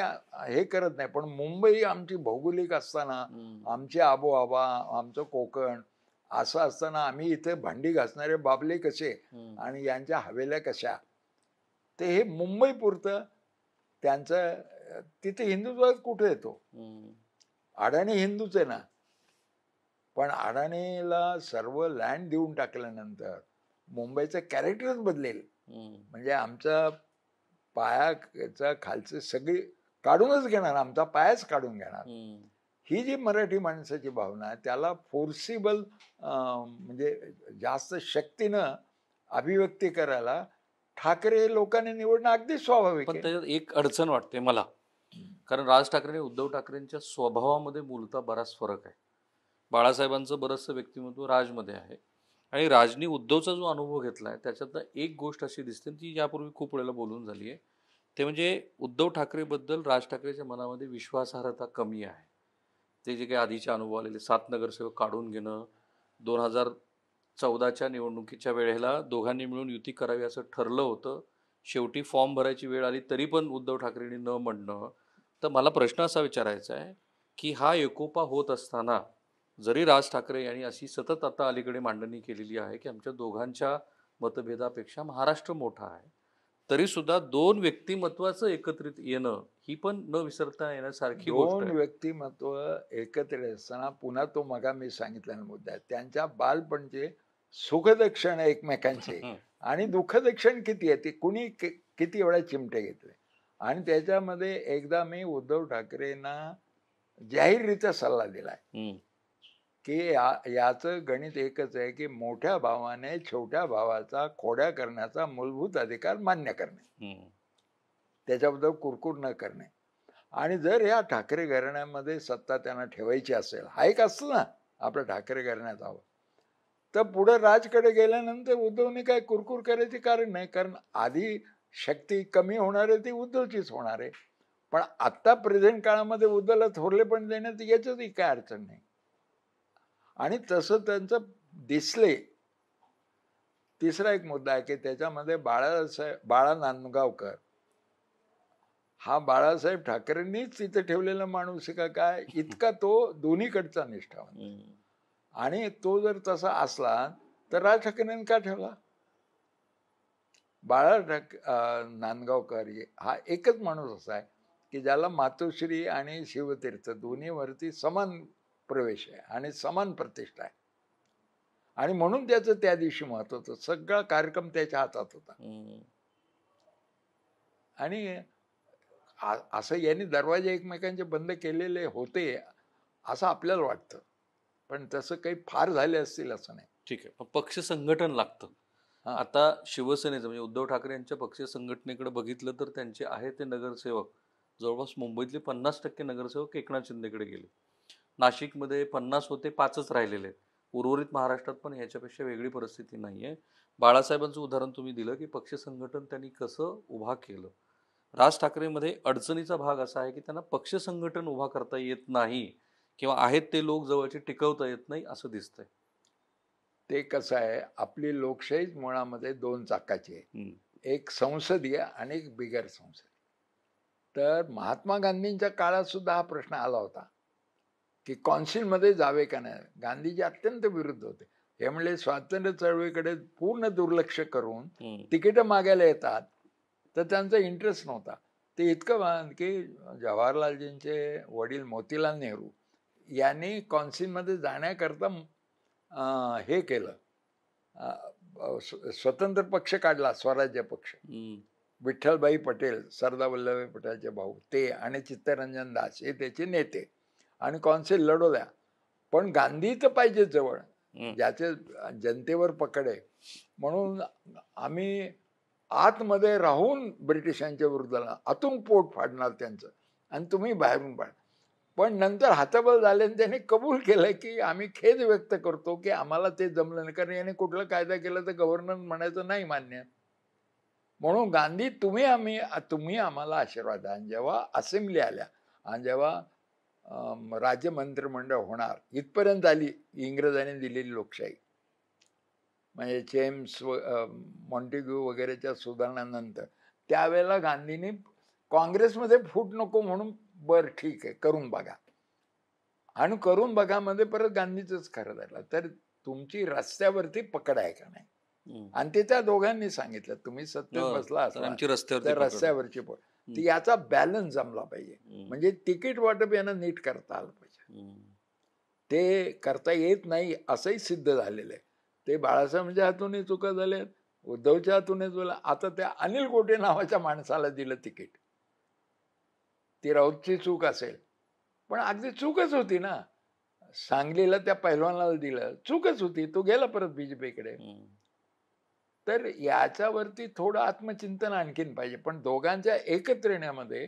हे करत नाही. पण मुंबई आमची भौगोलिक असताना, आमची आबोहवा, आमचं कोकण असं असताना, आम्ही इथे भांडी घासणारे बाबले कसे आणि यांच्या हवेल्या कशा, ते हे मुंबई पुरतं त्यांचं. तिथे हिंदुत्वात कुठे येतो. अडाणी हिंदूच आहे ना, पण अडाणीला सर्व लँड देऊन टाकल्यानंतर मुंबईचं कॅरेक्टरच बदलेल. म्हणजे आमचा पायाचा खालचे सगळे काढूनच घेणार, आमचा पायाच काढून घेणार. ही जी मराठी माणसाची भावना आहे, त्याला फोर्सिबल म्हणजे जास्त शक्तीनं अभिव्यक्ती करायला ठाकरे लोकांनी निवडणं अगदी स्वाभाविक आहे. पण त्याच्यात एक अडचण वाटते मला, कारण राज ठाकरे आणि उद्धव ठाकरेंच्या स्वभावामध्ये मूलतः बराच फरक आहे. बाळासाहेबांचं बरंचसं व्यक्तिमत्व राजमध्ये आहे, आणि राजनी उद्धवचा जो अनुभव घेतलाय त्याच्यात एक गोष्ट अशी दिसते, ती यापूर्वी खूप वेळेला बोलून झाली आहे, ते म्हणजे उद्धव ठाकरेबद्दल राज ठाकरेच्या मनामध्ये विश्वासार्हता कमी आहे. ते जे काही आधीचे अनुभव आलेले, 7 नगरसेवक काढून घेणं, 2014च्या निवडणुकीच्या वेळेला दोघांनी मिळून युती करावी असं ठरलं होतं, शेवटी फॉर्म भरायची वेळ आली तरी पण उद्धव ठाकरेंनी न म्हणणं. तर मला प्रश्न असा विचारायचा आहे की हा एकोपा होत असताना, जरी राज ठाकरे यांनी अशी सतत आता अलीकडे मांडणी केलेली आहे की आमच्या दोघांच्या मतभेदापेक्षा महाराष्ट्र मोठा आहे, तरी सुद्धा दोन व्यक्तिमत्वाचं एकत्रित येणं ही पण न विसरता येण्यासारखी गोष्ट आहे. दोन व्यक्तिमत्व एकत्रित असताना, पुन्हा तो मगा मी सांगितलेला मुद्दा आहे, त्यांच्या बालपणचे सुखद क्षण एकमेकांचे आणि दुःखद क्षण किती आहे, ते कुणी किती वेळा चिमटे घेतले. आणि त्याच्यामध्ये एकदा मी उद्धव ठाकरेंना जाहीररित्या सल्ला दिलाय की याचं गणित एकच आहे की मोठ्या भावाने छोट्या भावाचा खोड्या करण्याचा मूलभूत अधिकार मान्य करणे, त्याच्याबद्दल कुरकुर न करणे. आणि जर या ठाकरे घराण्यामध्ये सत्ता त्यांना ठेवायची असेल, हा एक असतो ना आपलं ठाकरे घराण्यात हवं, तर पुढे राजकडे गेल्यानंतर उद्धवने काय कुरकुर करायचे कारण नाही. कारण आधी शक्ती कमी होणार आहे ती उद्धवचीच होणार आहे. पण आत्ता प्रेझेंट काळामध्ये उद्धवला थोरले पण देण्यात याच्यातही काय अडचण नाही. आणि तसं त्यांचं दिसले. तिसरा एक मुद्दा आहे की त्याच्यामध्ये बाळा नांदगावकर हा बाळासाहेब ठाकरेंनीच तिथे ठेवलेला माणूस का काय, इतका तो दोन्हीकडचा निष्ठावान. आणि तो जर तसा असला तर राज ठाकरेंनी का ठेवला. नांदगावकर हा एकच माणूस असा आहे की ज्याला मातोश्री आणि शिवतीर्थ दोन्हीवरती समान प्रवेश आहे आणि समान प्रतिष्ठा आहे. आणि म्हणून त्याचं त्या दिवशी महत्व होतं. सगळा कार्यक्रम त्याच्या हातात होता. आणि असं यांनी दरवाजे एकमेकांचे बंद केलेले होते असं आपल्याला वाटतं, पण तसं काही फार झाले असतील असं नाही. ठीक आहे, पक्ष संघटन लागतं. आता शिवसेनेचं म्हणजे उद्धव ठाकरे यांच्या पक्ष संघटनेकडे बघितलं तर त्यांचे आहे ते नगरसेवक जवळपास मुंबईतले 50% नगरसेवक एकनाथ शिंदेकडे गेले. नाशिकमध्ये 50 होते, 5च राहिलेले आहेत. उर्वरित महाराष्ट्रात पण ह्याच्यापेक्षा वेगळी परिस्थिती नाही आहे. बाळासाहेबांचं उदाहरण तुम्ही दिलं की पक्ष संघटन त्यांनी कसं उभा केलं. राज ठाकरेमध्ये अडचणीचा भाग असा आहे की त्यांना पक्ष संघटन उभा करता येत नाही किंवा आहेत ते लोक जवळचे टिकवता येत नाही असं दिसतंय. ते कसं आहे, आपली लोकशाहीच मुळामध्ये दोन चाकाची आहे. हम्म. एक संसदीय आणि एक बिगर संसदीय. तर महात्मा गांधींच्या काळात सुद्धा हा प्रश्न आला होता की कौन्सिलमध्ये जावे का नाही. गांधीजी अत्यंत विरुद्ध होते. हे म्हणले स्वातंत्र्य चळवळीकडे पूर्ण दुर्लक्ष करून हम्म. तिकीट मागायला येतात, तर त्यांचा इंटरेस्ट नव्हता. ते इतकं की जवाहरलालजींचे वडील मोतीलाल नेहरू यांनी कौन्सिलमध्ये जाण्याकरता हे केलं, स्वतंत्र पक्ष काढला, स्वराज्य पक्ष. विठ्ठलभाई पटेल, सरदार वल्लभभाई पटेलचे भाऊ, ते आणि चित्तरंजन दास हे त्याचे नेते, आणि कौन्सिल लढवल्या. पण गांधी तर पाहिजे जवळ, ज्याचे जनतेवर पकड आहे. म्हणून आम्ही आतमध्ये राहून ब्रिटिशांच्या विरुद्धाला आतून पोट फाडणार त्यांचं, आणि तुम्ही बाहेरून पाड. पण नंतर हाताबल झाल्याने त्यांनी कबूल केलं की आम्ही खेद व्यक्त करतो की आम्हाला ते जमलं नाही, कारण याने कुठला कायदा केला तर गव्हर्नर म्हणायचं नाही मान्य. म्हणून गांधी तुम्ही आम्हाला आशीर्वाद द्या. आणि जेव्हा असेंब्ली आल्या आणि जेव्हा राज्य मंत्रिमंडळ होणार इथपर्यंत आली इंग्रजांनी दिलेली लोकशाही, म्हणजे जेम्स मॉन्टेग्यू वगैरेच्या सुधारणानंतर, त्यावेळेला गांधींनी काँग्रेसमध्ये फूट नको म्हणून, बर ठीक आहे करून बघा, आणि करून बघा मध्ये परत गांधीचंच खरं झालं. तर तुमची रस्त्यावरती पकड आहे का नाही, आणि ते त्या दोघांनी सांगितलं, तुम्ही सत्तेत बसला असला तर रस्त्यावरची पकड. याचा बॅलन्स जमला पाहिजे. म्हणजे तिकीट वाटप यांना नीट करता आलं पाहिजे. ते करता येत नाही असंही सिद्ध झालेलं आहे. ते बाळासाहेबांच्या हातूनही चुका झाल्या, उद्धवच्या हातूनही चुकलं, आता त्या अनिल गोटे नावाच्या माणसाला दिलं तिकीट. ती राऊतची चूक असेल, पण अगदी चूकच होती ना. सांगलीला त्या पहिलवानाला दिलं, चूकच होती, तो गेला परत बीजेपीकडे. तर याच्यावरती थोडं आत्मचिंतन आणखीन पाहिजे. पण दोघांच्या एकत्र येण्यामध्ये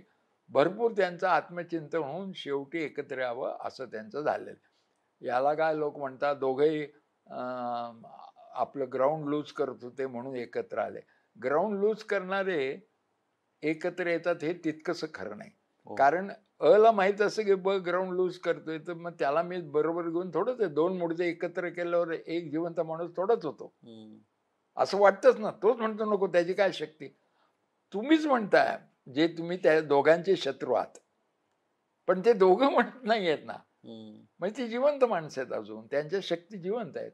भरपूर त्यांचं आत्मचिंतन होऊन शेवटी एकत्र यावं असं त्यांचं झालेलं. याला काय लोक म्हणतात, दोघेही आपलं ग्राउंड लूज करत होते म्हणून एकत्र आले. ग्राउंड लूज करणारे एकत्र येतात हे तितकंसं खरं नाही. कारण अला माहित असं की ब ग्राउंड लूज करतोय, तर मग त्याला मी बरोबर घेऊन थोडंच आहे. दोन मुडदे एकत्र केल्यावर एक जिवंत माणूस थोडाच होतो असं वाटतंच ना. तोच म्हणतो नको त्याची काय शक्ती. तुम्हीच म्हणताय जे तुम्ही त्या दोघांचे शत्रू आहात, पण ते दोघं म्हणत नाही आहेत ना. म्हणजे ती जिवंत माणसं आहेत, अजून त्यांच्या शक्ती जिवंत आहेत.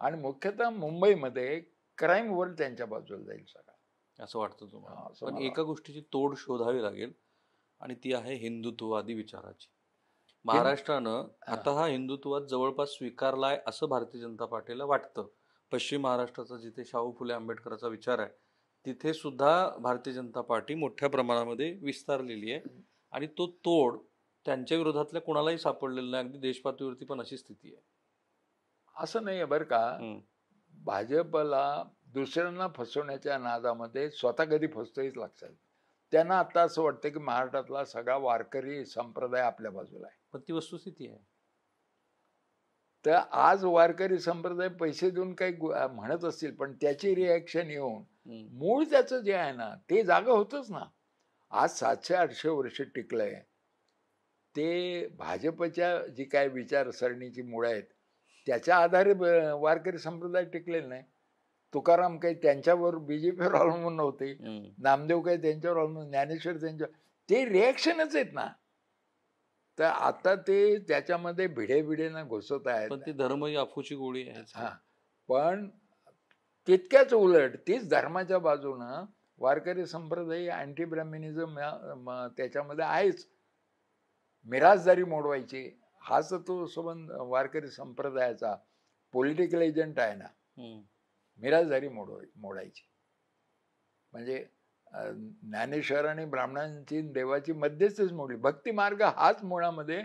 आणि मुख्यतः मुंबईमध्ये क्राईम वर्ल्ड त्यांच्या बाजूला जाईल सगळं असं वाटतं तुम्हाला. पण एका गोष्टीची तोड शोधावी लागेल, आणि ती आहे हिंदुत्ववादी विचाराची. महाराष्ट्रानं आता हा हिंदुत्वाद जवळपास स्वीकारलाय असं भारतीय जनता पार्टीला वाटतं. पश्चिम महाराष्ट्राचा जिथे शाहू फुले आंबेडकरांचा विचार आहे तिथे सुद्धा भारतीय जनता पार्टी मोठ्या प्रमाणामध्ये विस्तारलेली आहे, आणि तो तोड त्यांच्या विरोधातल्या कोणालाही सापडलेला नाही. अगदी देशपातळीवरती पण अशी स्थिती आहे. असं नाही आहे बरं का. भाजपला दुसऱ्यांना फसवण्याच्या नादामध्ये स्वतः कधी फसतोहीच लक्षात. त्यांना आता असं वाटतं की महाराष्ट्रातला सगळा वारकरी संप्रदाय आपल्या बाजूला आहे. पण ती वस्तुस्थिती आहे. तर आज वारकरी संप्रदाय पैसे देऊन काही म्हणत असतील, पण त्याची रिॲक्शन येऊन मूळ त्याचं जे आहे ना ते जागा होतच ना. आज 700-800 वर्ष टिकलंय ते भाजपच्या जी काय विचारसरणीची मुळं आहेत त्याच्या आधारे वारकरी संप्रदाय टिकलेले नाही. तुकाराम काही त्यांच्यावर बीजेपीवर अवलंबून नव्हते, नामदेव काही त्यांच्यावर अवलंबून, ज्ञानेश्वर त्यांच्यावर, ते रिॲक्शनच आहेत ना. तर आता ते त्याच्यामध्ये भिडे घुसत आहेत. पण ती धर्म ही अफूची गोळी आहे. हा, पण तितक्याच उलट तीच धर्माच्या बाजूनं वारकरी संप्रदाय अँटी ब्राह्मणिझम त्याच्यामध्ये आहेच. मिराजदारी मोडवायची हाच तो संबंध वारकरी संप्रदायाचा पॉलिटिकल एजंट आहे ना. मिराजदारी मोडायची म्हणजे ज्ञानेश्वर आणि ब्राह्मणांची देवाची मध्यस्थीच मोडली. भक्ती मार्ग हाच मुळामध्ये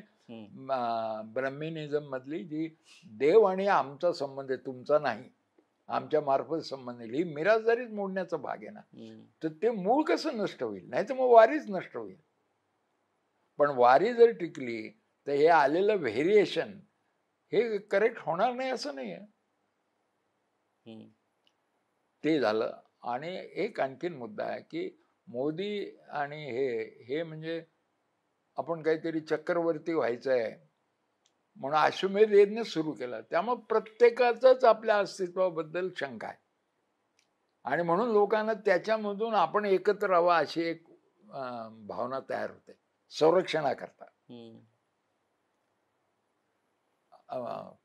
ब्रह्मिनिझम मधली जी देव आणि आमचा संबंध आहे, तुमचा नाही, आमच्या मार्फत संबंध आहे, ही मिराजदारीच मोडण्याचा भाग आहे ना. तर ते मूळ कसं नष्ट होईल? नाही तर मग वारीच नष्ट होईल. पण वारी जर टिकली तर हे आलेलं व्हेरिएशन हे करेक्ट होणार नाही असं नाही आहे. ते झालं. आणि एक आणखीन मुद्दा आहे की मोदी आणि हे म्हणजे आपण काहीतरी चक्रवर्ती व्हायचं आहे म्हणून अश्वमेध यज्ञ सुरू केला. त्यामुळे प्रत्येकाचाच आपल्या अस्तित्वाबद्दल शंका आहे आणि म्हणून लोकांना त्याच्यामधून आपण एकत्र राहावं अशी एक भावना तयार होते संरक्षणाकरता.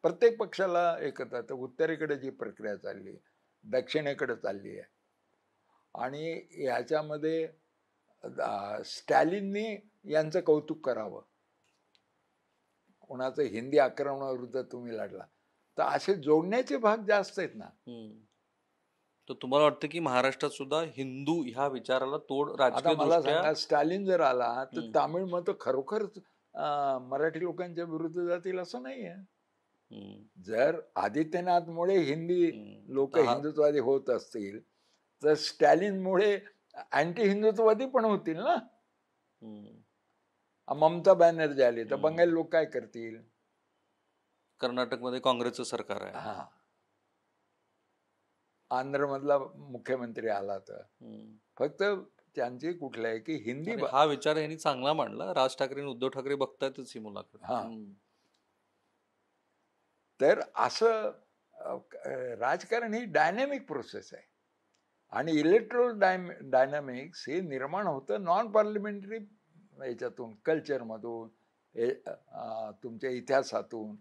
प्रत्येक पक्षाला एकत्र. तर उत्तरेकडे जी प्रक्रिया चालली, दक्षिणेकडे चालली आहे आणि याच्यामध्ये स्टॅलिननी यांचं कौतुक करावं. कोणाचं हिंदी आक्रमणाविरुद्ध तुम्ही लढला, तर असे जोडण्याचे भाग जास्त आहेत ना. तर तुम्हाला वाटतं की महाराष्ट्रात सुद्धा हिंदू ह्या विचाराला तोड आता मला राजकीय सांगा, स्टॅलिन जर आला तर तामिळ मत खरोखरच मराठी लोकांच्या विरुद्ध जातील असं नाहीये. जर आदित्यनाथमुळे हिंदी लोक हिंदुत्ववादी होत असतील तर स्टॅलिनमुळे अँटी हिंदुत्ववादी पण होतील ना. ममता बॅनर्जी आली तर बंगाली लोक काय करतील? कर्नाटकमध्ये काँग्रेसचं सरकार आहे. हा, आंध्र मधला मुख्यमंत्री आला तर फक्त त्यांची कुठलं आहे की हिंदी. हा विचार यांनी चांगला मांडला. राज ठाकरे आणि उद्धव ठाकरे बघतायतच ही मुलाखत. तर असं राजकारण ही डायनॅमिक प्रोसेस आहे आणि इलेक्ट्रोल डायनॅमिक्स हे निर्माण होतं नॉन पार्लिमेंटरी याच्यातून, कल्चरमधून, तुमच्या इतिहासातून,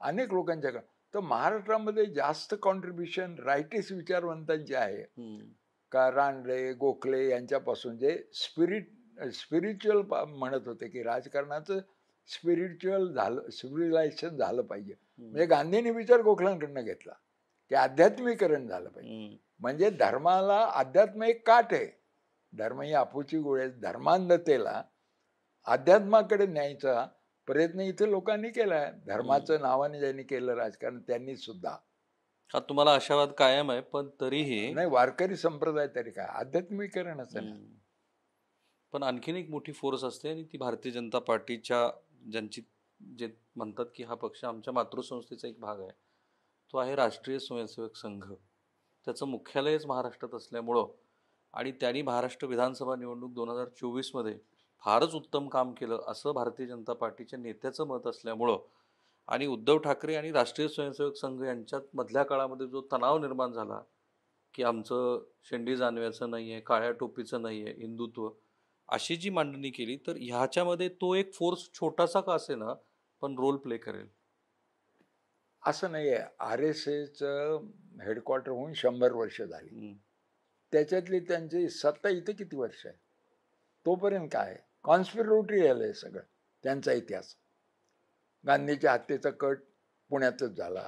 अनेक लोकांच्या. तर महाराष्ट्रामध्ये जास्त कॉन्ट्रीब्युशन रायटिस्ट विचारवंतांचे आहे का रानडे, गोखले यांच्यापासून, जे स्पिरिच्युअल म्हणत होते की राजकारणाचं स्पिरिच्युअल झालं, सिव्हिलायझेशन झालं पाहिजे. म्हणजे गांधींनी विचार गोखलांकडनं घेतला की आध्यात्मिकरण झालं पाहिजे. म्हणजे धर्माला अध्यात्म एक काट आहे. धर्म ही आपूची गोळी आहे. धर्मांधतेला अध्यात्माकडे न्यायचा प्रयत्न इथे लोकांनी केलाय. धर्माचं नावाने ज्यांनी केलं राजकारण त्यांनी सुद्धा. हा तुम्हाला आशावाद कायम आहे, पण तरीही नाही, वारकरी संप्रदाय तरी काय आध्यात्मिकरणच आहे. पण आणखीन एक मोठी फोर्स असते आणि ती भारतीय जनता पार्टीच्या, ज्यांची जे म्हणतात की हा पक्ष आमच्या मातृसंस्थेचा एक भाग आहे, तो आहे राष्ट्रीय स्वयंसेवक संघ. त्याचं मुख्यालयच महाराष्ट्रात असल्यामुळं आणि त्यांनी महाराष्ट्र विधानसभा निवडणूक 2024मध्ये फारच उत्तम काम केलं असं भारतीय जनता पार्टीच्या नेत्याचं मत असल्यामुळं आणि उद्धव ठाकरे आणि राष्ट्रीय स्वयंसेवक संघ यांच्यात मधल्या काळामध्ये जो तणाव निर्माण झाला की आमचं शेंडी जानव्याचं नाही आहे, काळ्या टोपीचं नाही आहे, हिंदुत्व, अशी जी मांडणी केली, तर ह्याच्यामध्ये तो एक फोर्स छोटासा का असे ना पण रोल प्ले करेल असं नाही आहे. RSSचं हेडक्वार्टर होऊन 100 वर्ष झाली. त्याच्यातली त्यांची सत्ता इथे किती वर्ष आहे? तोपर्यंत काय कॉन्स्पिरेटरी आहे सगळं. त्यांचा इतिहास, गांधीच्या हत्येचा कट पुण्यातच झाला,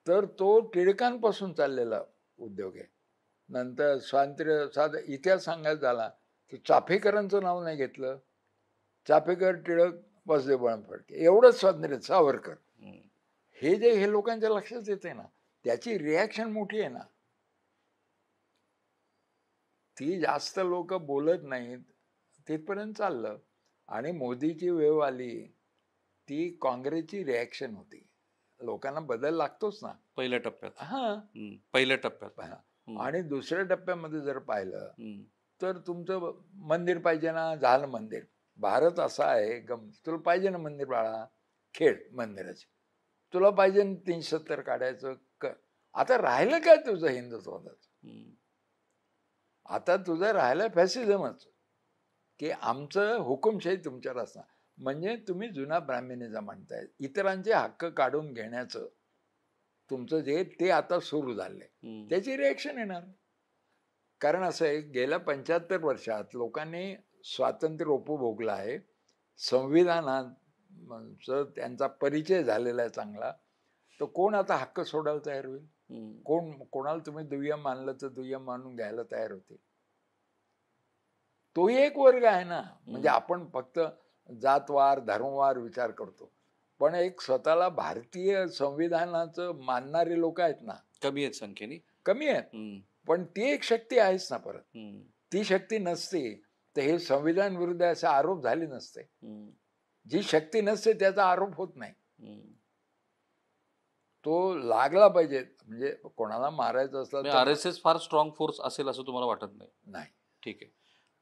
तर तो टिळकांपासून चाललेला उद्योग आहे. नंतर स्वातंत्र्य साधा इतिहास सांगायचा झाला की चाफेकरांचं नाव नाही घेतलं. चाफेकर, टिळक, वासुदेव फडके एवढंच स्वातंत्र्य. सावरकर, हे जे हे लोकांच्या लक्षात येते ना, त्याची रिॲक्शन मोठी आहे ना. ती जास्त लोक बोलत नाहीत तिथपर्यंत चाललं. आणि मोदीची वेव आली, ती काँग्रेसची रिॲक्शन होती. लोकांना बदल लागतोच ना पहिल्या टप्प्यात. पहिल्या टप्प्यात. आणि दुसऱ्या टप्प्यामध्ये जर पाहिलं तर तुमचं मंदिर पाहिजे ना, झालं मंदिर. भारत असा आहे, तुला पाहिजे ना मंदिर बाळा, खेळ मंदिराचे. तुला पाहिजे ना 370 काढायचं कर. आता राहिलं काय तुझं हिंदुत्वाचं? आता तुझं राहिलं फॅसिझमच, की आमचं हुकुमशाही तुमच्यावर असणार. म्हणजे तुम्ही जुना ब्राह्मणिझम म्हणताय. इतरांचे हक्क काढून घेण्याचं तुमचं जे ते आता सुरू झालंय, त्याची रिॲक्शन येणार. कारण असं आहे, गेल्या 75 वर्षात लोकांनी स्वातंत्र्य उपभोगलं आहे. संविधानाचा त्यांचा परिचय झालेला आहे चांगला. तर कोण आता हक्क सोडायला तयार होईल? कोणाला तुम्ही दुय्यम मानलं तर दुय्यम मानून घ्यायला तयार होते. तोही एक वर्ग आहे ना. म्हणजे आपण फक्त जातवार, धर्मवार विचार करतो, पण एक स्वतःला भारतीय संविधानाचं मानणारे लोक आहेत ना, कमी आहेत संख्येने, कमी आहेत. पण ती एक शक्ती आहेच ना. परत ती शक्ती नसते तर हे संविधान विरुद्ध असे आरोप झाले नसते. जी शक्ती नसते त्याचा आरोप होत नाही. तो लागला पाहिजे. म्हणजे कोणाला मारायचं असलं तर RSS फार स्ट्रॉंग फोर्स असेल असं तुम्हाला वाटत नाही? नाही, ठीक आहे.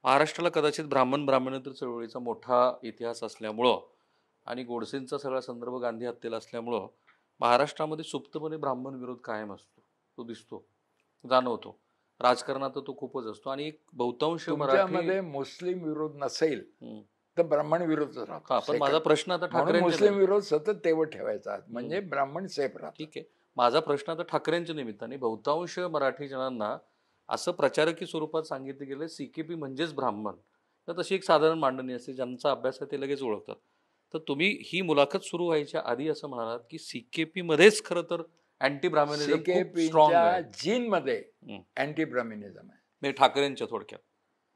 महाराष्ट्राला कदाचित ब्राह्मणेतर चळवळीचा मोठा इतिहास असल्यामुळं आणि गोडसेंचा सगळा संदर्भ गांधी हत्येला असल्यामुळं महाराष्ट्रामध्ये सुप्तपणे ब्राह्मण विरोध कायम असतो. तो दिसतो, जाणवतो. राजकारणात तर तो खूपच असतो आणि एक बहुतांश मराठी. तुमच्यामध्ये मुस्लिम विरोध नसेल हं. तर ब्राह्मण विरोधच राहतो. हां, पण माझा Second. प्रश्न आता म्हणून ठाकरेंच्या मुस्लिम नाही. विरोध सतत तेवढ ठेवायचा म्हणजे ब्राह्मण सेफ राहतात. ठीक आहे. माझा प्रश्न आता ठाकरेंच्या निमित्ताने बहुतांश मराठी जणांना असं प्रचारकी स्वरूपात सांगितलं गेलं सीकेपी म्हणजेच ब्राह्मण. तर तशी एक साधारण मांडणी असते, ज्यांचा अभ्यास आहे ते लगेच ओळखतात. तर तुम्ही ही मुलाखत सुरू व्हायच्या आधी असं म्हणालात की सीकेपी मध्येच खरं तर अँटी ब्राह्मणिझम खूप स्ट्रॉंग सीकेपीच्या आहे. जीन मध्ये हं. अँटी ब्राह्मणिझम आहे. म्हणजे ठाकरेंच्या थोडक्यात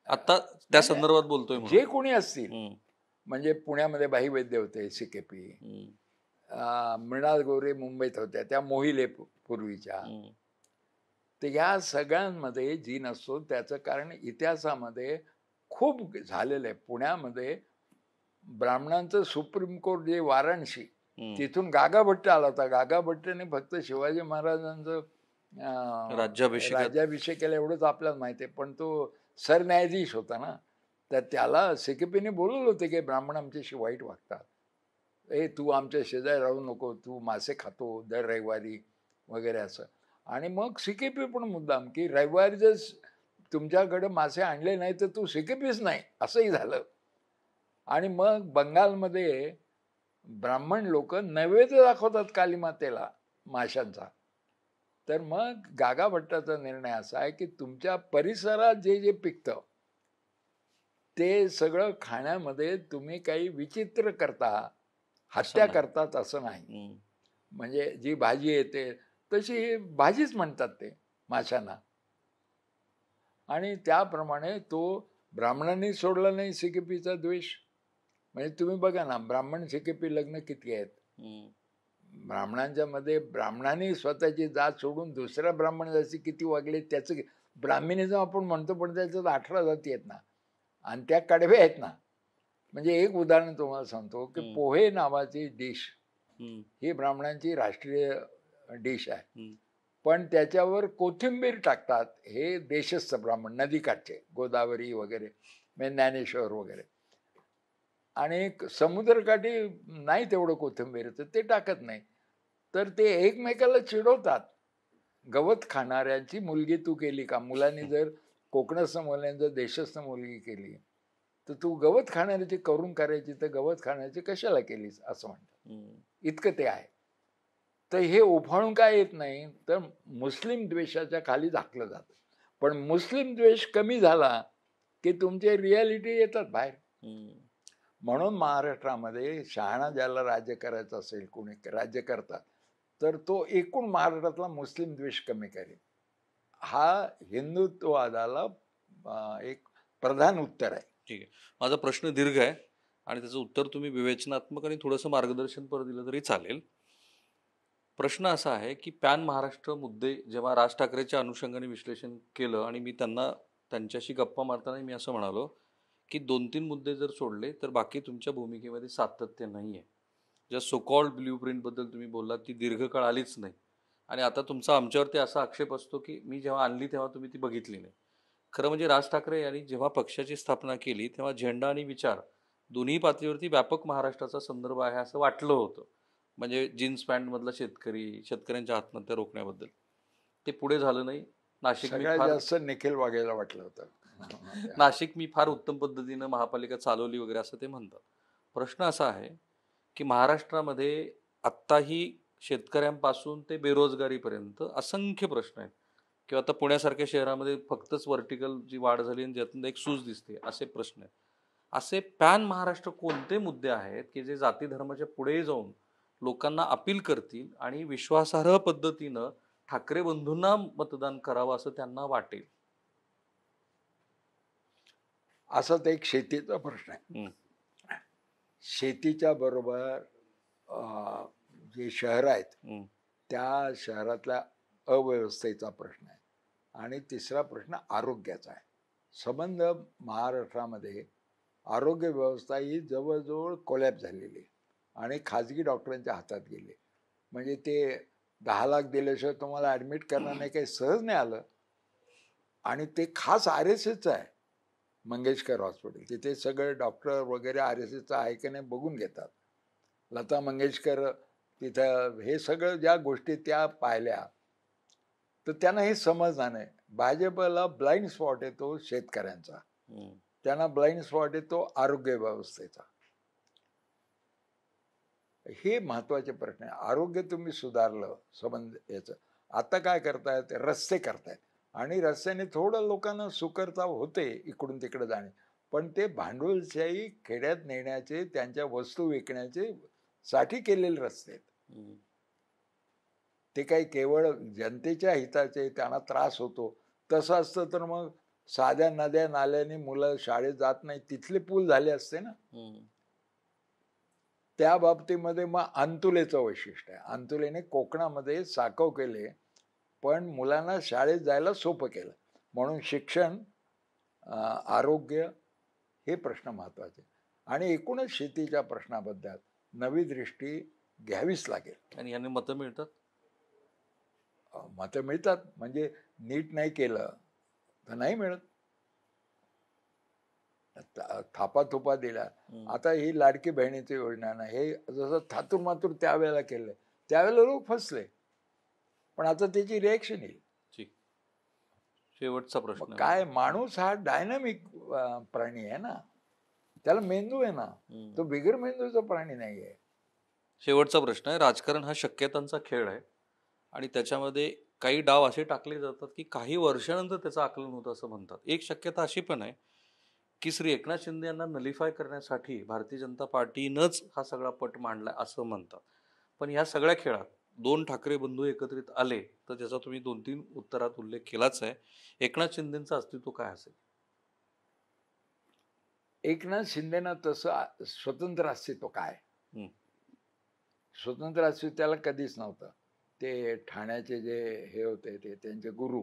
आता त्या संदर्भात बोलतोय म्हणून. जे कोणी असतील हं, म्हणजे पुण्यामध्ये भाई वैद्य होते सीकेपी, हं, मृणाल गोरे मुंबईत होत्या, त्या मोहिले पूर्वीच्या. हं, तर या सगळ्यांमध्ये जीन असतो. त्याचं कारण इतिहासामध्ये खूप झालेलं आहे. पुण्यामध्ये ब्राह्मणांचं सुप्रीम कोर्ट जे वाराणसी, हं. तिथून गागा भट्ट आला होता. गागा भट्टने फक्त शिवाजी महाराजांचं राज्याभिषेकाला एवढंच आपल्याला माहिती आहे, पण तो सरन्यायाधीश होता ना, तर त्याला सीकेपीने बोलवलं होते की ब्राह्मण आमच्याशी वाईट वागतात, तू आमच्या शेजारी राहू नको, तू मासे खातो दर रविवारी वगैरे असं. आणि मग सीकेपी पण मुद्दाम की रविवारी जर तुमच्याकडे मासे आणले नाही तर तू सीकेपीच नाही असंही झालं. आणि मग बंगालमध्ये ब्राह्मण लोक नैवेद्य दाखवतात कालीमातेला माशांचा. तर मग गागा भट्टाचा निर्णय असा आहे की तुमच्या परिसरात जे जे पिकतं ते सगळं खाण्यामध्ये तुम्ही काही विचित्र करता, हत्या करतात असं नाही. म्हणजे जी भाजी येते तशी भाजीच म्हणतात ते माशांना. आणि त्याप्रमाणे तो ब्राह्मणांनी सोडला नाही सीकेपीचा द्वेष. म्हणजे तुम्ही बघा ना, ब्राह्मण सीकेपी लग्न किती आहेत. ब्राह्मणांच्या मध्ये ब्राह्मणांनी स्वतःची जात सोडून दुसऱ्या ब्राह्मण जाती किती वागले त्याचं ब्राह्मणिझम आपण म्हणतो, पण त्याच्यात 18 जाती आहेत ना, आणि त्या कडव्या आहेत ना. म्हणजे एक उदाहरण तुम्हाला सांगतो की पोहे नावाची डिश ही ब्राह्मणांची राष्ट्रीय डिश आहे, पण त्याच्यावर कोथिंबीर टाकतात हे देशस्थ ब्राह्मण, नदीकाठचे, गोदावरी वगैरे, म्हणजे ज्ञानेश्वर वगैरे. आणि समुद्रकाठी नाही तेवढं कोथिंबीर तर ते टाकत नाही. तर ते एकमेकाला चिडवतात, गवत खाणाऱ्यांची मुलगी तू केली का. मुलांनी जर कोकणस्थ मुलांनी जर देशस्थ मुलगी केली तर तू गवत खाणाऱ्याची करून करायची, तर गवत खाण्याची कशाला केलीस असं म्हणतात. इतकं ते आहे. तर हे उफाळून काय येत नाही, तर मुस्लिम द्वेषाच्या खाली झाकलं जातं. पण मुस्लिम द्वेष कमी झाला की तुमचे रियालिटी येतात बाहेर. म्हणून महाराष्ट्रामध्ये शहाणा ज्याला राज्य करायचं असेल, कोणी राज्य करतात, तर तो एकूण महाराष्ट्रातला मुस्लिम द्वेष कमी करेल. हा हिंदुत्ववादाला एक प्रधान उत्तर आहे. ठीक आहे. माझा प्रश्न दीर्घ आहे आणि त्याचं उत्तर तुम्ही विवेचनात्मक आणि थोडंसं मार्गदर्शन पर दिलं तरी चालेल. प्रश्न असा आहे की पॅन महाराष्ट्र मुद्दे जेव्हा राज ठाकरेच्या अनुषंगाने विश्लेषण केलं आणि मी त्यांच्याशी गप्पा मारताना मी असं म्हणालो की 2-3 मुद्दे जर सोडले तर बाकी तुमच्या भूमिकेमध्ये सातत्य नाही आहे. ज्या सोकॉल्ड ब्ल्यूप्रिंटबद्दल तुम्ही बोललात ती दीर्घकाळ आलीच नाही आणि आता तुमचा आमच्यावरती असा आक्षेप असतो की मी जेव्हा आणली तेव्हा तुम्ही ती बघितली नाही. खरं म्हणजे राज ठाकरे यांनी जेव्हा पक्षाची स्थापना केली तेव्हा झेंडा आणि विचार दोन्ही पातळीवरती व्यापक महाराष्ट्राचा संदर्भ आहे असं वाटलं होतं. म्हणजे जीन्स पॅन्टमधला शेतकऱ्यांच्या आत्महत्या रोखण्याबद्दल ते पुढे झालं नाही. सगळ्यात जास्त निखिल वाघेला वाटलं होतं. नाशिक मी फार उत्तम पद्धतीनं महापालिका चालवली वगैरे असं ते म्हणतात. प्रश्न असा आहे की महाराष्ट्रामध्ये आत्ताही शेतकऱ्यांपासून ते बेरोजगारीपर्यंत असंख्य प्रश्न आहेत किंवा आता पुण्यासारख्या शहरामध्ये फक्तच व्हर्टिकल जी वाढ झाली आणि त्यातून एक सूज दिसते असे प्रश्न आहेत. असे पॅन महाराष्ट्र कोणते मुद्दे आहेत की जे जाती धर्माच्या पुढे जाऊन लोकांना अपील करतील आणि विश्वासार्ह पद्धतीनं ठाकरे बंधूंना मतदान करावं असं त्यांना वाटेल? असा तर एक शेतीचा प्रश्न आहे. शेतीच्या बरोबर जे शहर आहेत त्या शहरातल्या अव्यवस्थेचा प्रश्न आहे. आणि तिसरा प्रश्न आरोग्याचा आहे. संबंध महाराष्ट्रामध्ये आरोग्य व्यवस्था ही जवळजवळ कोलॅप्स झालेली आहे आणि खाजगी डॉक्टरांच्या हातात गेले. म्हणजे ते 10 लाख दिल्याशिवाय तुम्हाला ॲडमिट करणं नाही, काही सहज नाही आलं. आणि ते खास RSSचं आहे. मंगेशकर हॉस्पिटल. तिथे सगळे डॉक्टर वगैरे RSSचं आहे की नाही बघून घेतात. लता मंगेशकर तिथं हे सगळं ज्या गोष्टी त्या पाहिल्या, तर त्यांना हे समजणार नाही. भाजपला ब्लाइंड स्पॉट येतो शेतकऱ्यांचा, त्यांना ब्लाइंड स्पॉट येतो आरोग्य व्यवस्थेचा. हे महत्वाचे प्रश्न आहे. आरोग्य तुम्ही सुधारलं संबंध याचं. आता काय करतायत, रस्ते करतायत आणि रस्त्याने थोडं लोकांना सुखरता होते इकडून तिकडे जाणे, पण ते भांडवलशाही खेड्यात नेण्याचे, त्यांच्या वस्तू विकण्याचे साठी केलेले रस्ते आहेत. ते काही केवळ जनतेच्या हिताचे, त्यांना त्रास होतो तसं असतं तर मग साध्या नद्या नाल्याने मुलं शाळेत जात नाही, तिथले पूल झाले असते ना. त्या बाबतीमध्ये मग अंतुलेचं वैशिष्ट्य आहे. अंतुलेने कोकणामध्ये साकव केले, पण मुलांना शाळेत जायला सोपं केलं. म्हणून शिक्षण, आरोग्य हे प्रश्न महत्वाचे. आणि एकूणच शेतीच्या प्रश्नाबद्दल नवी दृष्टी घ्यावीच लागेल. आणि यांनी मतं मिळतात. मतं मिळतात म्हणजे नीट नाही केलं तर नाही मिळत. थापाथुपा दिला. आता ही लाडकी बहिणीची योजना ना, हे जसं थातूर मातूर त्यावेळेला केलं, त्यावेळेला लोक फसले, पण आता त्याची रिएक्शन येईल. शेवटचा प्रश्न काय, माणूस हा डायनामिक प्राणी आहे ना, त्याला मेंदू आहे ना, तो बिगर मेंदूचा प्राणी नाही आहे. शेवटचा प्रश्न आहे. राजकारण हा शक्यतांचा खेळ आहे आणि त्याच्यामध्ये काही डाव असे टाकले जातात की काही वर्षानंतर त्याचं आकलन होतं असं म्हणतात. एक शक्यता अशी पण आहे की श्री एकनाथ शिंदे यांना नलिफाय करण्यासाठी भारतीय जनता पार्टीनंच हा सगळा पट मांडलाय असं म्हणतात. पण ह्या सगळ्या खेळात 2 ठाकरे बंधू एकत्रित आले तर ज्याचा तुम्ही 2-3 उत्तरात उल्लेख केलाच आहे. एकनाथ शिंदेचं अस्तित्व काय असेल? एकनाथ शिंदेना तसं स्वतंत्र अस्तित्व काय, स्वतंत्र अस्तित्व त्याला कधीच नव्हतं. ते ठाण्याचे जे हे होते, ते त्यांचे गुरु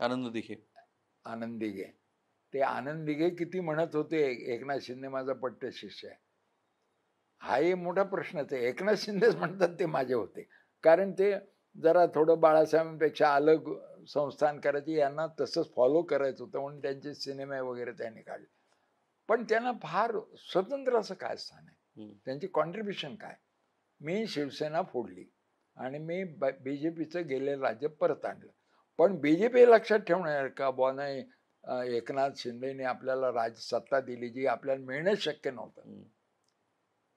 आनंद दिघे, ते आनंद दिघे किती म्हणत होते एकनाथ शिंदे माझा पट्ट शिष्य आहे. हा एक मोठा प्रश्नच आहे. एकनाथ शिंदेच म्हणतात ते माझे होते, कारण ते जरा थोडं बाळासाहेबांपेक्षा अलग संस्थान करायचे, यांना तसंच फॉलो करायचं होतं म्हणून त्यांचे सिनेमे वगैरे त्यांनी काढले. पण त्यांना फार स्वतंत्र असं काय स्थान आहे, त्यांची कॉन्ट्रीब्युशन काय. मी शिवसेना फोडली आणि मी BJPचं गेलेलं राज्य परत आणलं, पण BJP लक्षात ठेवणार का, बुवा नाही एकनाथ शिंदेने आपल्याला सत्ता दिली जी आपल्याला मिळणंच शक्य नव्हतं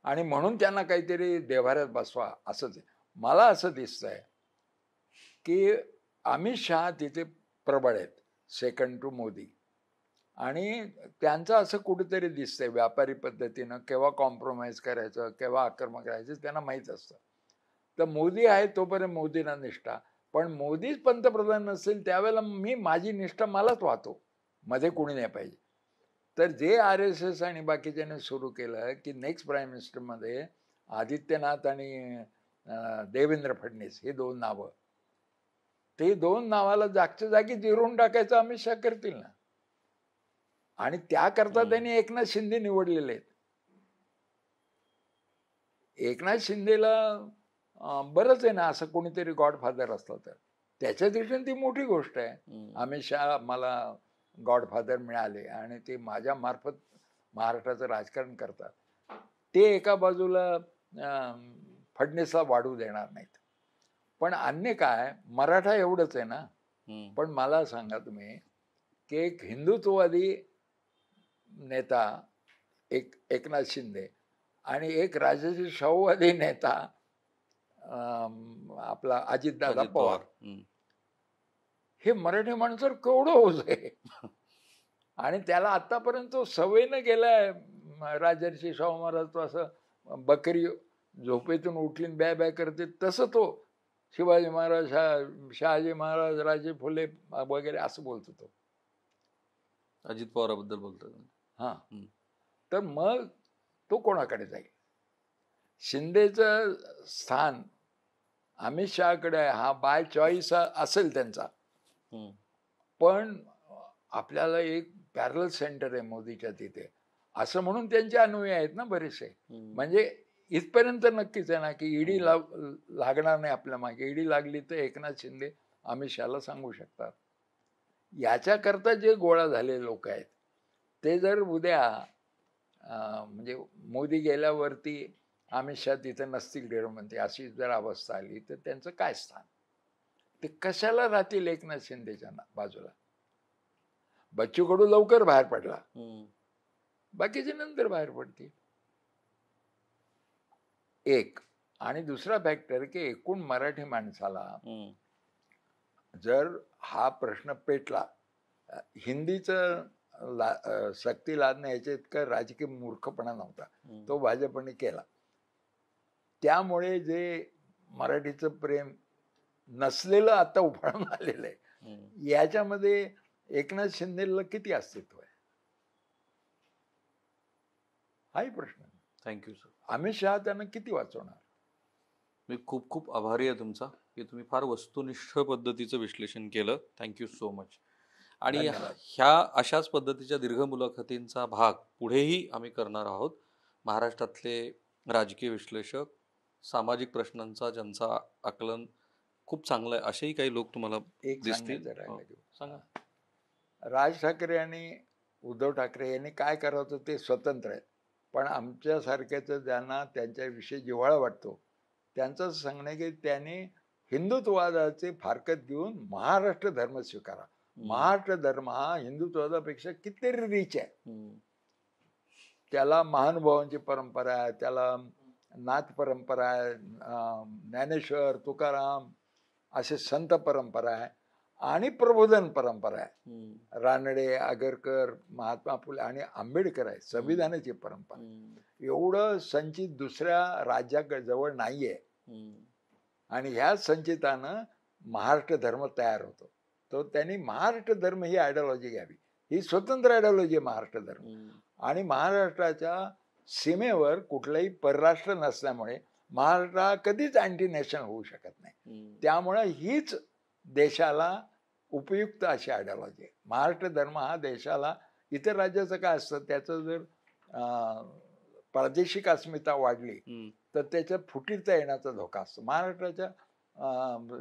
आणि म्हणून त्यांना काहीतरी देव्हाऱ्यात बसवा असंच आहे. मला असं दिसतंय की अमित शहा तिथे प्रबळ आहेत, सेकंड टू मोदी, आणि त्यांचं असं कुठेतरी दिसतंय व्यापारी पद्धतीनं केव्हा कॉम्प्रोमाइज करायचं, केव्हा आक्रमक करायचं त्यांना माहीत असतं. तर मोदी आहे तोपर्यंत मोदींना निष्ठा, पण मोदीच पंतप्रधान नसेल त्यावेळेला मी माझी निष्ठा मलाच वाहतो, मध्ये कोणी नाही पाहिजे. तर जे RSS आणि बाकीच्याने सुरू केलं की नेक्स्ट प्राईम मिनिस्टरमध्ये आदित्यनाथ आणि देवेंद्र फडणवीस हे 2 नावं, ते 2 नावाला जागच्या जागी जिरवून टाकायचं अमित शहा करतील ना, आणि त्याकरता त्यांनी एकनाथ शिंदे निवडलेले आहेत. एकनाथ शिंदेला बरंच आहे ना असं कोणीतरी गॉडफादर असलं तर, त्याच्या दृष्टीने ती मोठी गोष्ट आहे. अमित शहा मला गॉडफादर मिळाले आणि ते माझ्या मार्फत महाराष्ट्राचं राजकारण करतात. ते एका बाजूला फडणवीसला वाढू देणार नाहीत, पण अन्य काय, मराठा एवढंच आहे ना. पण मला सांगा तुम्ही की एक हिंदुत्ववादी नेता एकनाथ शिंदे आणि एक राजर्षी शाहूवादी नेता आपला अजितदादा पवार, हे मराठी माणसावर केवढं होत आहे. आणि त्याला आतापर्यंत सवयीनं गेलाय राजर्षी शाहू महाराज, तो असं बकरी झोपेतून उठली बॅ बॅ करते तसं तो शिवाजी महाराज, शहाजी महाराज, राजे फुले वगैरे असं बोलतो तो. अजित पवाराबद्दल बोलतो. हा, तर मग तो कोणाकडे जाईल? शिंदेचं स्थान अमित शहाकडे आहे, हा बाय चॉईस असेल त्यांचा, पण आपल्याला एक पॅरल सेंटर आहे मोदीच्या तिथे असं म्हणून त्यांचे अनुयायी आहेत ना बरेचसे. म्हणजे इथपर्यंत नक्कीच आहे ना की ईडी लागणार नाही आपल्या मागे. ईडी लागली तर एकनाथ शिंदे अमित शहाला सांगू शकतात. याच्याकरता जे गोळा झालेले लोक आहेत ते जर उद्या म्हणजे मोदी गेल्यावरती अमित शहा तिथे नसतील गृहमंत्री अशी जर अवस्था आली तर त्यांचं काय स्थान? ते कशाला राहतील एकनाथ शिंदेच्या बाजूला? बच्चू कडू लवकर बाहेर पडला, बाकीचे नंतर बाहेर पडतील. एक. आणि दुसरा फॅक्टर की एकूण मराठी माणसाला जर हा प्रश्न पेटला, हिंदीचं सक्ती लादणं याच्या इतका राजकीय मूर्खपणा नव्हता, तो भाजपने केला. त्यामुळे जे मराठीचं प्रेम नसलेलं आता उफाळून आलेलं आहे, याच्यामध्ये एकनाथ शिंदेला किती अस्तित्व आहे हाही प्रश्न. Thank you sir. अमित शहा त्यांना किती वाचवणार? मी खूप खूप आभारी आहे तुमचा की तुम्ही फार वस्तुनिष्ठ पद्धतीचं विश्लेषण केलं. Thank you so much. आणि ह्या अशाच पद्धतीच्या दीर्घ मुलाखतींचा भाग पुढेही आम्ही करणार आहोत. महाराष्ट्रातले राजकीय विश्लेषक, सामाजिक प्रश्नांचा ज्यांचा आकलन खूप चांगलं आहे असेही काही लोक तुम्हाला दिसतील. सांगा. राज ठाकरे आणि उद्धव ठाकरे यांनी काय करावं ते स्वतंत्र आहेत, पण आमच्यासारख्याचं ज्यांना त्यांच्याविषयी जिव्हाळा वाटतो त्यांचं सांगणं आहे की त्यांनी हिंदुत्ववादाचे फारकत घेऊन महाराष्ट्र धर्म स्वीकारा. महाराष्ट्र धर्म हा हिंदुत्ववादापेक्षा कितीतरी रीच आहे. त्याला महानुभावांची परंपरा आहे, त्याला नाथ परंपरा आहे, ज्ञानेश्वर, तुकाराम असे संत परंपरा आहे आणि प्रबोधन परंपरा आहे. रानडे, आगरकर, महात्मा फुले आणि आंबेडकर आहे. संविधानाची परंपरा. एवढं संचित दुसऱ्या राज्याजवळ नाहीये. आणि ह्या संचितानं महाराष्ट्र धर्म तयार होतो. तो त्यांनी महाराष्ट्र धर्म ही आयडिओलॉजी घ्यावी. ही स्वतंत्र आयडिओलॉजी आहे महाराष्ट्र धर्म. आणि महाराष्ट्राच्या सीमेवर कुठलंही परराष्ट्र नसल्यामुळे महाराष्ट्र कधीच अँटी नॅशनल होऊ शकत नाही. त्यामुळे हीच देशाला उपयुक्त अशी आयडिओलॉजी आहे. महाराष्ट्र धर्म हा देशाला, इतर राज्याचं काय असतं, त्याचं जर प्रादेशिक अस्मिता वाढली तर त्याच्यात फुटीरता येण्याचा धोका असतो. महाराष्ट्राच्या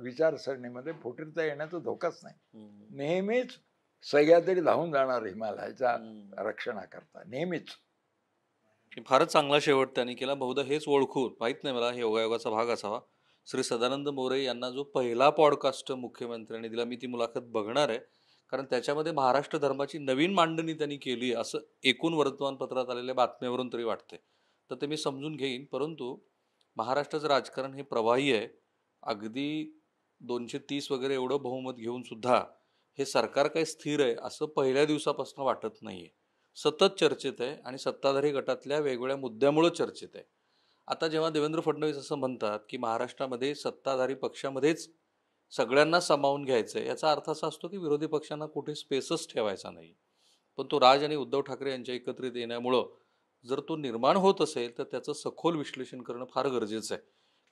विचारसरणीमध्ये फुटीरता येण्याचा धोकाच नाही. नेहमीच सह्याद्री धावून जाणार हिमालयाच्या रक्षणाकरता, नेहमीच. फारच चांगला शेवट त्यांनी केला. बहुधा हेच ओळखून, माहित नाही मला, हे योगायोगाचा भाग असावा, श्री सदानंद मोरे यांना जो पहिला पॉडकास्ट मुख्यमंत्र्यांनी दिला, मी ती मुलाखत बघणार आहे, कारण त्याच्यामध्ये महाराष्ट्र धर्माची नवीन मांडणी त्यांनी केली असं एकूण वर्तमानपत्रात आलेल्या बातम्यावरून तरी वाटते. तर ते मी समजून घेईन. परंतु महाराष्ट्राचं राजकारण हे प्रवाही आहे. अगदी 230 वगैरे एवढं बहुमत घेऊन सुद्धा हे सरकार काही स्थिर आहे असं पहिल्या दिवसापासून वाटत नाहीये. सतत चर्चेत आहे आणि सत्ताधारी गटातल्या वेगवेगळ्या मुद्द्यामुळे चर्चेत आहे. आता जेव्हा देवेंद्र फडणवीस असं म्हणतात की महाराष्ट्रामध्ये सत्ताधारी पक्षामध्येच सगळ्यांना सामावून घ्यायचंय, याचा अर्थ असा असतो की विरोधी पक्षांना कुठे स्पेसच ठेवायचा नाही. पण तो राज आणि उद्धव ठाकरे यांच्या एकत्रित येण्यामुळं जर तो निर्माण होत असेल तर त्याचं सखोल विश्लेषण करणं फार गरजेचं आहे.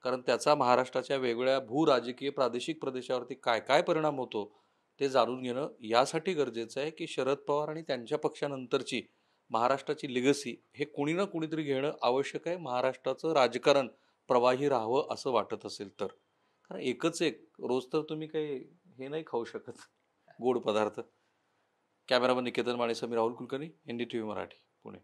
कारण त्याचा महाराष्ट्राच्या वेगवेगळ्या भू राजकीय प्रादेशिक प्रदेशावरती काय काय परिणाम होतो ते जाणून घेणं यासाठी गरजेचं आहे की शरद पवार आणि त्यांच्या पक्षानंतरची महाराष्ट्राची लिगसी हे कुणी ना कुणीतरी घेणं आवश्यक आहे. महाराष्ट्राचं राजकारण प्रवाही राहावं असं वाटत असेल तर. कारण एकच एक रोज तर तुम्ही काही हे नाही खाऊ शकत गोड पदार्थ. कॅमेरामन निकेतन माने, मी राहुल कुलकर्णी, NDTV मराठी, पुणे.